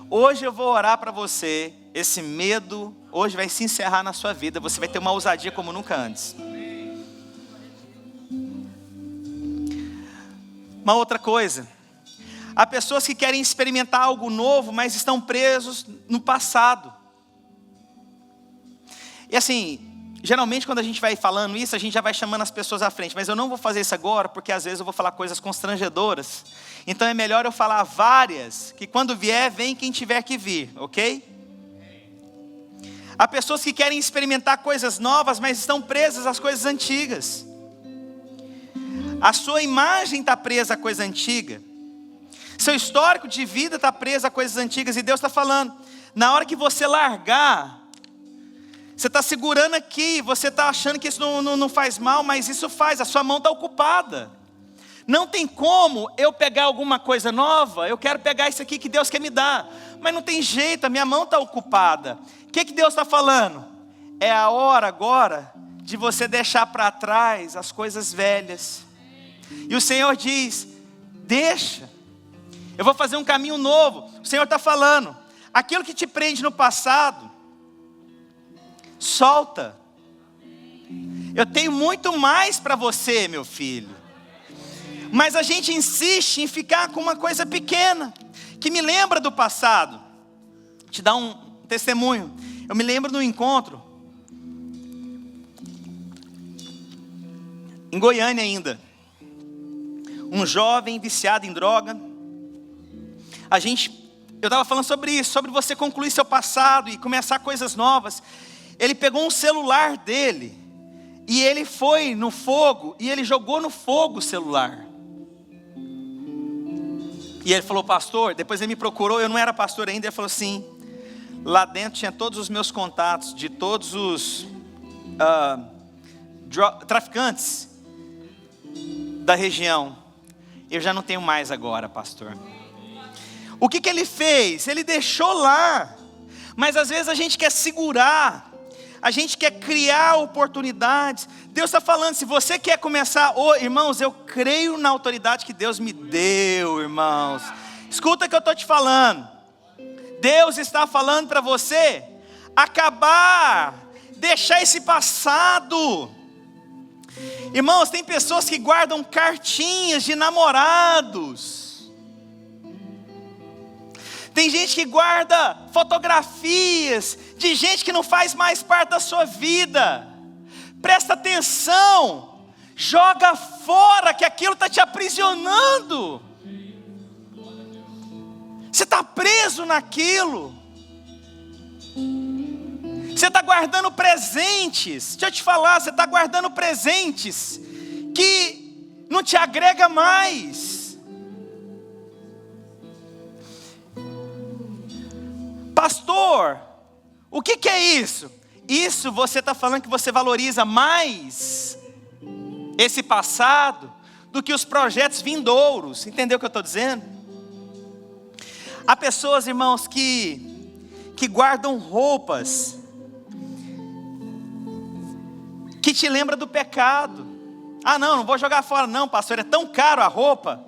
Hoje eu vou orar para você. Esse medo hoje vai se encerrar na sua vida. Você vai ter uma ousadia como nunca antes. Uma outra coisa. Há pessoas que querem experimentar algo novo, mas estão presos no passado. E assim, geralmente quando a gente vai falando isso, a gente já vai chamando as pessoas à frente. Mas eu não vou fazer isso agora, porque às vezes eu vou falar coisas constrangedoras. Então é melhor eu falar várias, que quando vier, vem quem tiver que vir, ok? Há pessoas que querem experimentar coisas novas, mas estão presas às coisas antigas. A sua imagem está presa à coisa antiga. Seu histórico de vida está preso a coisas antigas. E Deus está falando, na hora que você largar, você está segurando aqui, você está achando que isso não faz mal, mas isso faz, a sua mão está ocupada. Não tem como eu pegar alguma coisa nova, eu quero pegar isso aqui que Deus quer me dar. Mas não tem jeito, a minha mão está ocupada. O que Deus está falando? É a hora agora de você deixar para trás as coisas velhas. E o Senhor diz, deixa, eu vou fazer um caminho novo. O Senhor está falando, aquilo que te prende no passado, solta. Eu tenho muito mais para você, meu filho. Mas a gente insiste em ficar com uma coisa pequena, que me lembra do passado. Vou te dar um testemunho. Eu me lembro de um encontro, em Goiânia ainda. Um jovem viciado em droga. Eu estava falando sobre isso, sobre você concluir seu passado e começar coisas novas. Ele pegou um celular dele, e ele foi no fogo, e ele jogou no fogo o celular. E ele falou, pastor, depois ele me procurou, eu não era pastor ainda, ele falou assim, lá dentro tinha todos os meus contatos, de todos os traficantes da região. Eu já não tenho mais agora, pastor. O que ele fez? Ele deixou lá. Mas às vezes a gente quer segurar, a gente quer criar oportunidades. Deus está falando, se você quer começar, irmãos, eu creio na autoridade que Deus me deu, irmãos. Escuta o que eu estou te falando. Deus está falando para você acabar, deixar esse passado. Irmãos, tem pessoas que guardam cartinhas de namorados. Tem gente que guarda fotografias de gente que não faz mais parte da sua vida. Presta atenção, joga fora, que aquilo está te aprisionando. Você está preso naquilo. Você está guardando presentes. Deixa eu te falar, você está guardando presentes que não te agrega mais. Pastor, o que é isso? Isso você está falando que você valoriza mais esse passado do que os projetos vindouros. Entendeu o que eu estou dizendo? Há pessoas, irmãos, que guardam roupas que te lembra do pecado. Ah, não vou jogar fora não, pastor, é tão caro a roupa.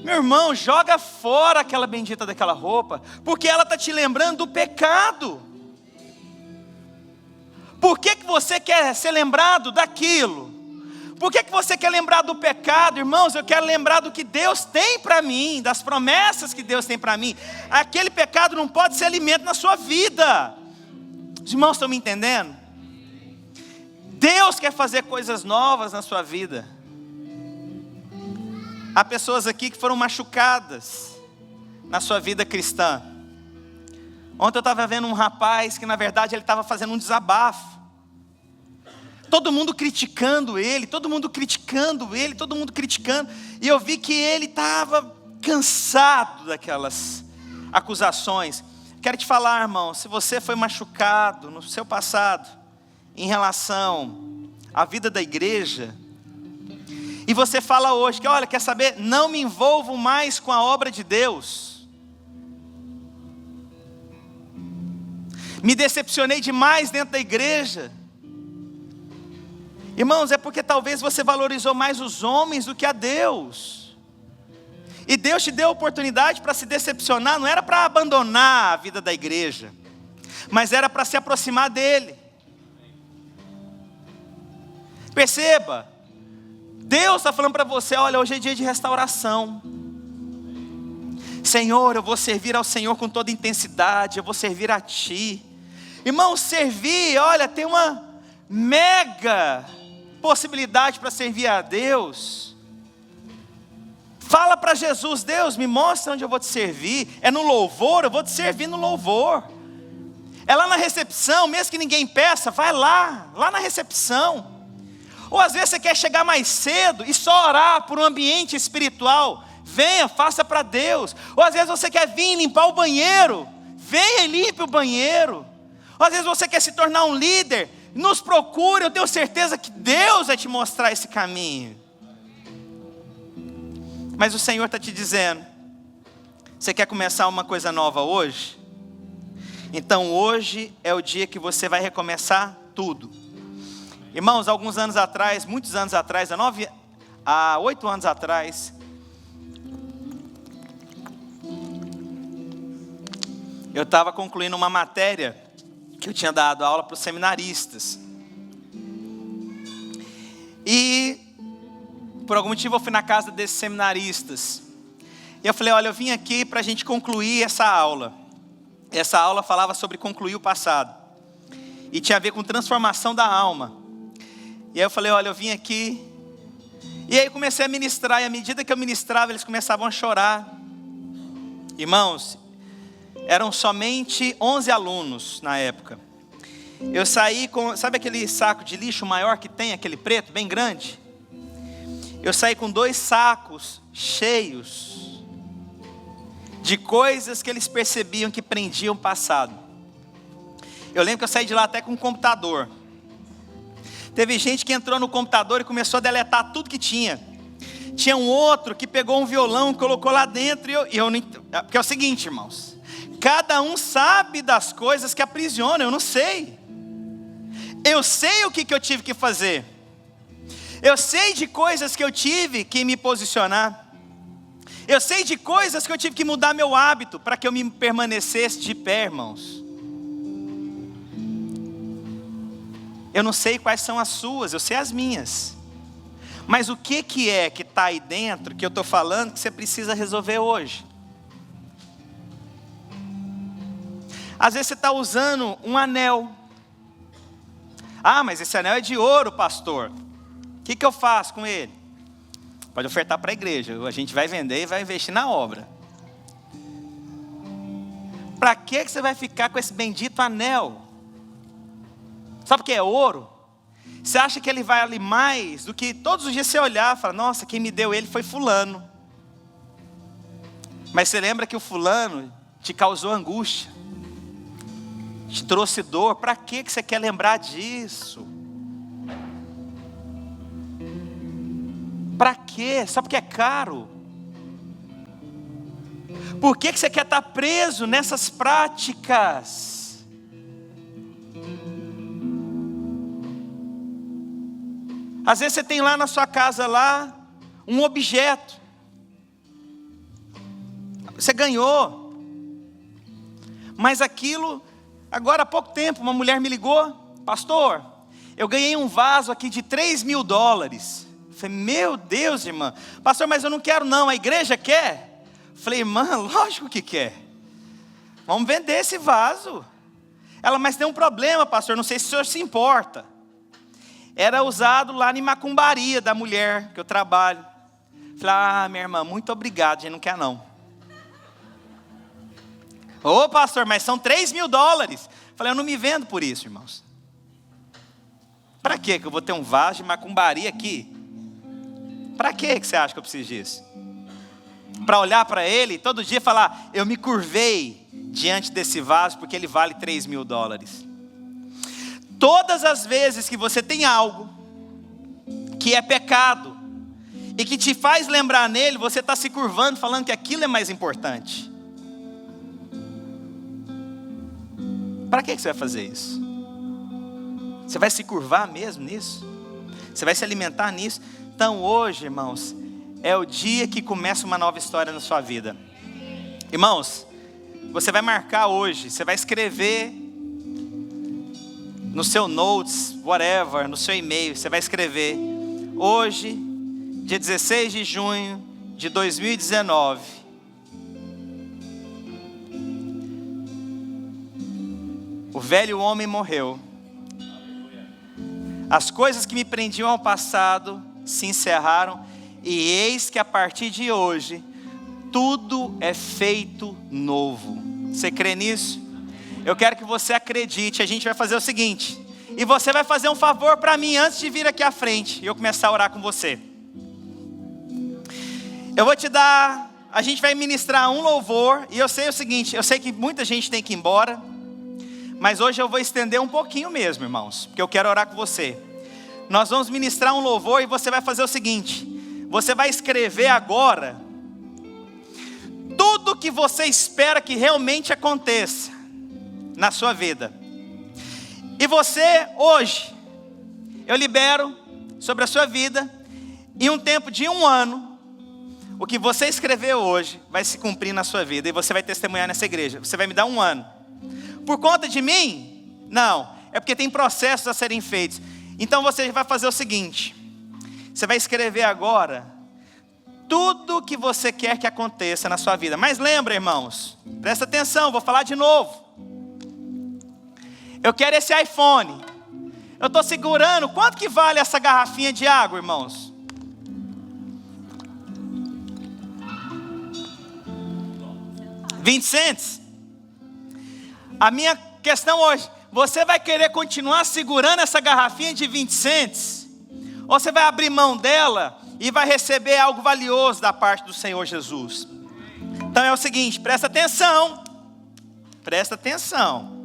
Meu irmão, joga fora aquela bendita daquela roupa, porque ela está te lembrando do pecado. Por que você quer ser lembrado daquilo? Por que você quer lembrar do pecado? Irmãos, eu quero lembrar do que Deus tem para mim, das promessas que Deus tem para mim. Aquele pecado não pode ser alimento na sua vida. Os irmãos estão me entendendo? Deus quer fazer coisas novas na sua vida. Há pessoas aqui que foram machucadas na sua vida cristã. Ontem eu estava vendo um rapaz que na verdade ele estava fazendo um desabafo. Todo mundo criticando ele, todo mundo criticando. E eu vi que ele estava cansado daquelas acusações. Quero te falar, irmão, se você foi machucado no seu passado, em relação à vida da igreja, e você fala hoje que, olha, quer saber, não me envolvo mais com a obra de Deus. Me decepcionei demais dentro da igreja. Irmãos, é porque talvez você valorizou mais os homens do que a Deus. E Deus te deu a oportunidade para se decepcionar, não era para abandonar a vida da igreja, mas era para se aproximar dEle. Perceba, Deus está falando para você, olha, hoje é dia de restauração. Senhor, eu vou servir ao Senhor com toda intensidade, eu vou servir a Ti. Irmão, servir, olha, tem uma mega possibilidade para servir a Deus. Fala para Jesus, Deus, me mostra onde eu vou te servir. É no louvor, eu vou te servir no louvor. É lá na recepção, mesmo que ninguém peça, vai lá na recepção. Ou às vezes você quer chegar mais cedo e só orar por um ambiente espiritual. Venha, faça para Deus. Ou às vezes você quer vir limpar o banheiro. Venha e limpe o banheiro. Ou às vezes você quer se tornar um líder. Nos procure, eu tenho certeza que Deus vai te mostrar esse caminho. Mas o Senhor está te dizendo, você quer começar uma coisa nova hoje? Então hoje é o dia que você vai recomeçar tudo. Irmãos, alguns anos atrás, muitos anos atrás, há 8 anos atrás, eu estava concluindo uma matéria que eu tinha dado aula para os seminaristas. E por algum motivo eu fui na casa desses seminaristas. E eu falei, olha, eu vim aqui para a gente concluir essa aula. Essa aula falava sobre concluir o passado. E tinha a ver com transformação da alma. E aí eu falei, olha, eu vim aqui. E aí comecei a ministrar. E à medida que eu ministrava, eles começavam a chorar. Irmãos, eram somente 11 alunos na época. Eu saí com, sabe aquele saco de lixo maior que tem, aquele preto, bem grande? Eu saí com 2 sacos cheios de coisas que eles percebiam que prendiam o passado. Eu lembro que eu saí de lá até com um computador. Teve gente que entrou no computador e começou a deletar tudo que tinha. Tinha um outro que pegou um violão, colocou lá dentro, e eu não, porque é o seguinte, irmãos, cada um sabe das coisas que aprisionam, eu não sei. Eu sei o que eu tive que fazer. Eu sei de coisas que eu tive que me posicionar. Eu sei de coisas que eu tive que mudar meu hábito para que eu me permanecesse de pé, irmãos. Eu não sei quais são as suas, eu sei as minhas. Mas o que é que está aí dentro, que eu estou falando, que você precisa resolver hoje? Às vezes você está usando um anel. Ah, mas esse anel é de ouro, pastor. O que eu faço com ele? Pode ofertar para a igreja. A gente vai vender e vai investir na obra. Para que você vai ficar com esse bendito anel? Sabe o que é ouro? Você acha que ele vale mais do que todos os dias você olhar e falar, nossa, quem me deu ele foi fulano. Mas você lembra que o fulano te causou angústia, te trouxe dor. Para que você quer lembrar disso? Para quê? Sabe porque é caro? Por que você quer estar preso nessas práticas? Às vezes você tem lá na sua casa lá um objeto. Você ganhou. Mas aquilo, agora há pouco tempo, uma mulher me ligou. Pastor, eu ganhei um vaso aqui de $3.000. Falei, meu Deus, irmã. Pastor, mas eu não quero não, a igreja quer? Falei, irmã, lógico que quer. Vamos vender esse vaso. Ela, mas tem um problema, pastor, não sei se o senhor se importa. Era usado lá em macumbaria da mulher que eu trabalho. Falei, minha irmã, muito obrigado, a gente não quer não. Ô pastor, mas são $3.000. Falei, eu não me vendo por isso, irmãos. Para que eu vou ter um vaso de macumbaria aqui? Para que você acha que eu preciso disso? Para olhar para ele e todo dia falar, eu me curvei diante desse vaso porque ele vale $3.000. Todas as vezes que você tem algo que é pecado e que te faz lembrar nele, você está se curvando falando que aquilo é mais importante. Para que você vai fazer isso? Você vai se curvar mesmo nisso? Você vai se alimentar nisso? Então hoje, irmãos, é o dia que começa uma nova história na sua vida. Irmãos, você vai marcar hoje, você vai escrever no seu notes, whatever, no seu e-mail, você vai escrever, hoje, dia 16 de junho de 2019, o velho homem morreu. As coisas que me prendiam ao passado se encerraram, e eis que a partir de hoje, tudo é feito novo. Você crê nisso? Eu quero que você acredite. A gente vai fazer o seguinte. E você vai fazer um favor para mim antes de vir aqui à frente. E eu começar a orar com você. Eu vou te dar... A gente vai ministrar um louvor. E eu sei o seguinte. Eu sei que muita gente tem que ir embora. Mas hoje eu vou estender um pouquinho mesmo, irmãos. Porque eu quero orar com você. Nós vamos ministrar um louvor e você vai fazer o seguinte. Você vai escrever agora tudo que você espera que realmente aconteça na sua vida. E você, hoje, eu libero sobre a sua vida, em um tempo de 1 ano, o que você escreveu hoje vai se cumprir na sua vida. E você vai testemunhar nessa igreja. Você vai me dar 1 ano. Por conta de mim? Não. É porque tem processos a serem feitos. Então você vai fazer o seguinte. Você vai escrever agora tudo que você quer que aconteça na sua vida. Mas lembra, irmãos, presta atenção, vou falar de novo. Eu quero esse iPhone. Eu estou segurando. Quanto que vale essa garrafinha de água, irmãos? $0,20. A minha questão hoje, você vai querer continuar segurando essa garrafinha de $0,20? Ou você vai abrir mão dela e vai receber algo valioso da parte do Senhor Jesus? Então é o seguinte, presta atenção. Presta atenção.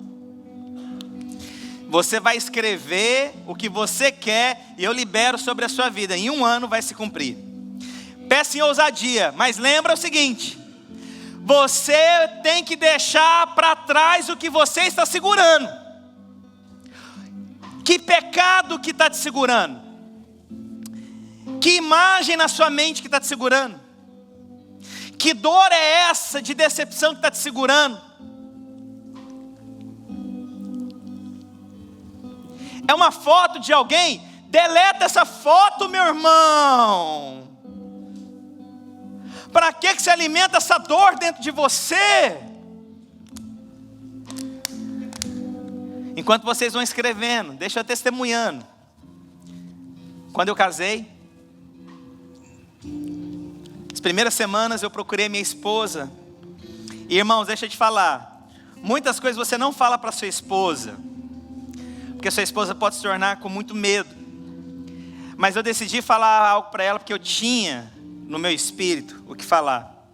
Você vai escrever o que você quer e eu libero sobre a sua vida. Em 1 ano vai se cumprir. Peça em ousadia, mas lembra o seguinte. Você tem que deixar para trás o que você está segurando. Que pecado que está te segurando? Que imagem na sua mente que está te segurando? Que dor é essa de decepção que está te segurando? É uma foto de alguém? Deleta essa foto, meu irmão. Para que você alimenta essa dor dentro de você? Enquanto vocês vão escrevendo, deixa eu testemunhando. Quando eu casei, as primeiras semanas eu procurei minha esposa. E irmãos, deixa eu te falar. Muitas coisas você não fala para sua esposa, porque sua esposa pode se tornar com muito medo. Mas eu decidi falar algo para ela, porque eu tinha no meu espírito o que falar.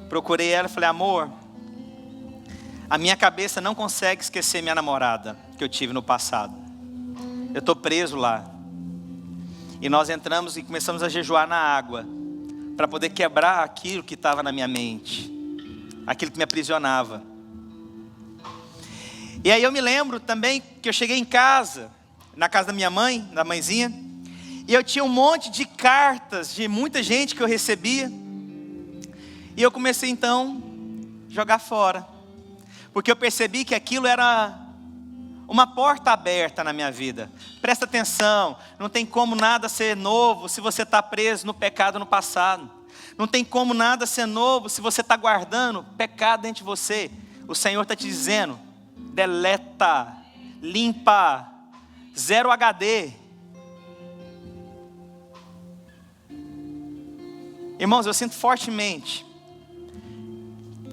Procurei ela e falei, amor, a minha cabeça não consegue esquecer minha namorada que eu tive no passado. Eu estou preso lá. E nós entramos e começamos a jejuar na água, para poder quebrar aquilo que estava na minha mente, aquilo que me aprisionava. E aí eu me lembro também que eu cheguei em casa, na casa da minha mãe, da mãezinha, e eu tinha um monte de cartas de muita gente que eu recebia. E eu comecei então a jogar fora, porque eu percebi que aquilo era uma porta aberta na minha vida. Presta atenção, não tem como nada ser novo se você está preso no pecado no passado. Não tem como nada ser novo se você está guardando pecado dentro de você. O Senhor está te dizendo, deleta, limpa, 0 HD. Irmãos, eu sinto fortemente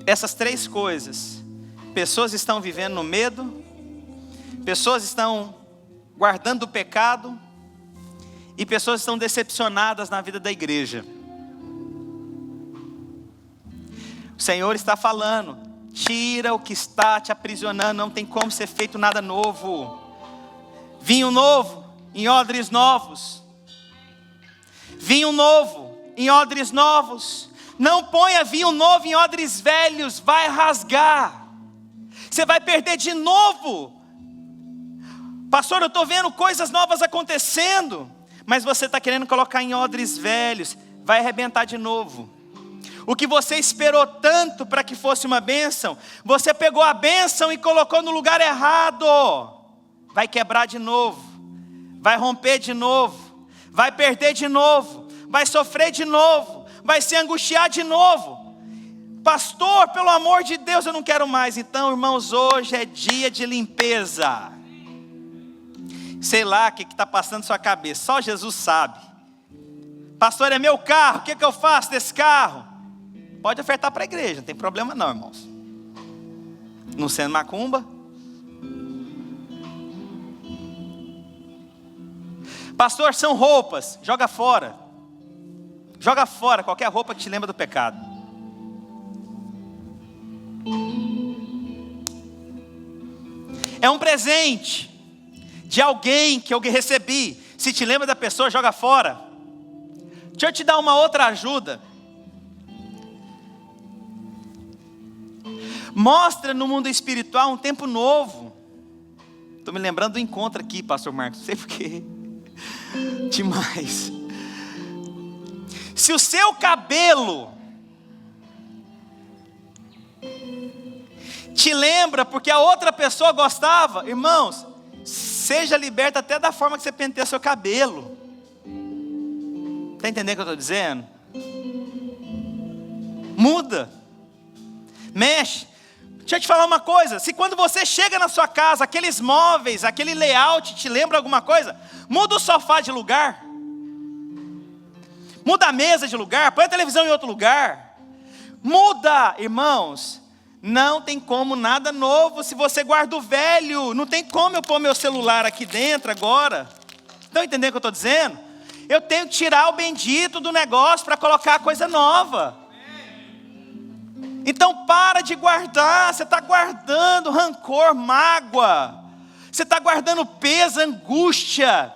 essas 3 coisas. Pessoas estão vivendo no medo, pessoas estão guardando o pecado e pessoas estão decepcionadas na vida da igreja. O Senhor está falando, tira o que está te aprisionando, não tem como ser feito nada novo. Vinho novo em odres novos. Vinho novo em odres novos. Não ponha vinho novo em odres velhos, vai rasgar. Você vai perder de novo. Pastor, eu estou vendo coisas novas acontecendo, mas você está querendo colocar em odres velhos, vai arrebentar de novo. O que você esperou tanto para que fosse uma bênção, você pegou a bênção e colocou no lugar errado. Vai quebrar de novo, vai romper de novo, vai perder de novo, vai sofrer de novo, vai se angustiar de novo. Pastor, pelo amor de Deus, eu não quero mais. Então, irmãos, hoje é dia de limpeza. Sei lá o que está passando na sua cabeça, só Jesus sabe. Pastor, é meu carro, o que eu faço desse carro? Pode ofertar para a igreja, não tem problema não, irmãos. Não sendo macumba. Pastor, são roupas. Joga fora. Joga fora qualquer roupa que te lembra do pecado. É um presente de alguém que eu recebi. Se te lembra da pessoa, joga fora. Deixa eu te dar uma outra ajuda. Mostra no mundo espiritual um tempo novo. Estou me lembrando do encontro aqui, pastor Marcos. Não sei porquê. Demais. Se o seu cabelo te lembra porque a outra pessoa gostava, irmãos, seja liberta até da forma que você penteia seu cabelo. Está entendendo o que eu estou dizendo? Muda. Mexe. Deixa eu te falar uma coisa. Se quando você chega na sua casa, aqueles móveis, aquele layout te lembra alguma coisa, muda o sofá de lugar. Muda a mesa de lugar. Põe a televisão em outro lugar. Muda, irmãos. Não tem como nada novo se você guarda o velho. Não tem como eu pôr meu celular aqui dentro agora. Estão entendendo o que eu estou dizendo? Eu tenho que tirar o bendito do negócio para colocar a coisa nova. Então para de guardar. Você está guardando rancor, mágoa. Você está guardando peso, angústia.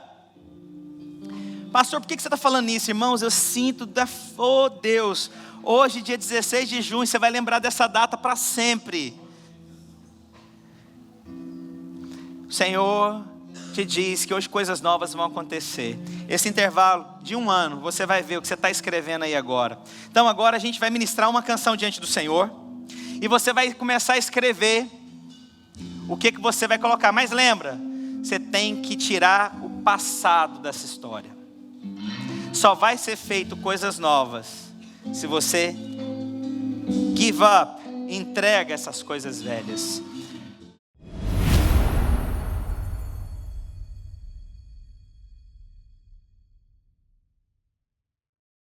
Pastor, por que você está falando isso? Irmãos, eu sinto oh Deus, hoje dia 16 de junho, você vai lembrar dessa data para sempre. O Senhor te diz que hoje coisas novas vão acontecer. Esse intervalo de 1 ano, você vai ver o que você está escrevendo aí agora. Então agora a gente vai ministrar uma canção diante do Senhor. E você vai começar a escrever o que você vai colocar. Mas lembra, você tem que tirar o passado dessa história. Só vai ser feito coisas novas se você give up, entrega essas coisas velhas.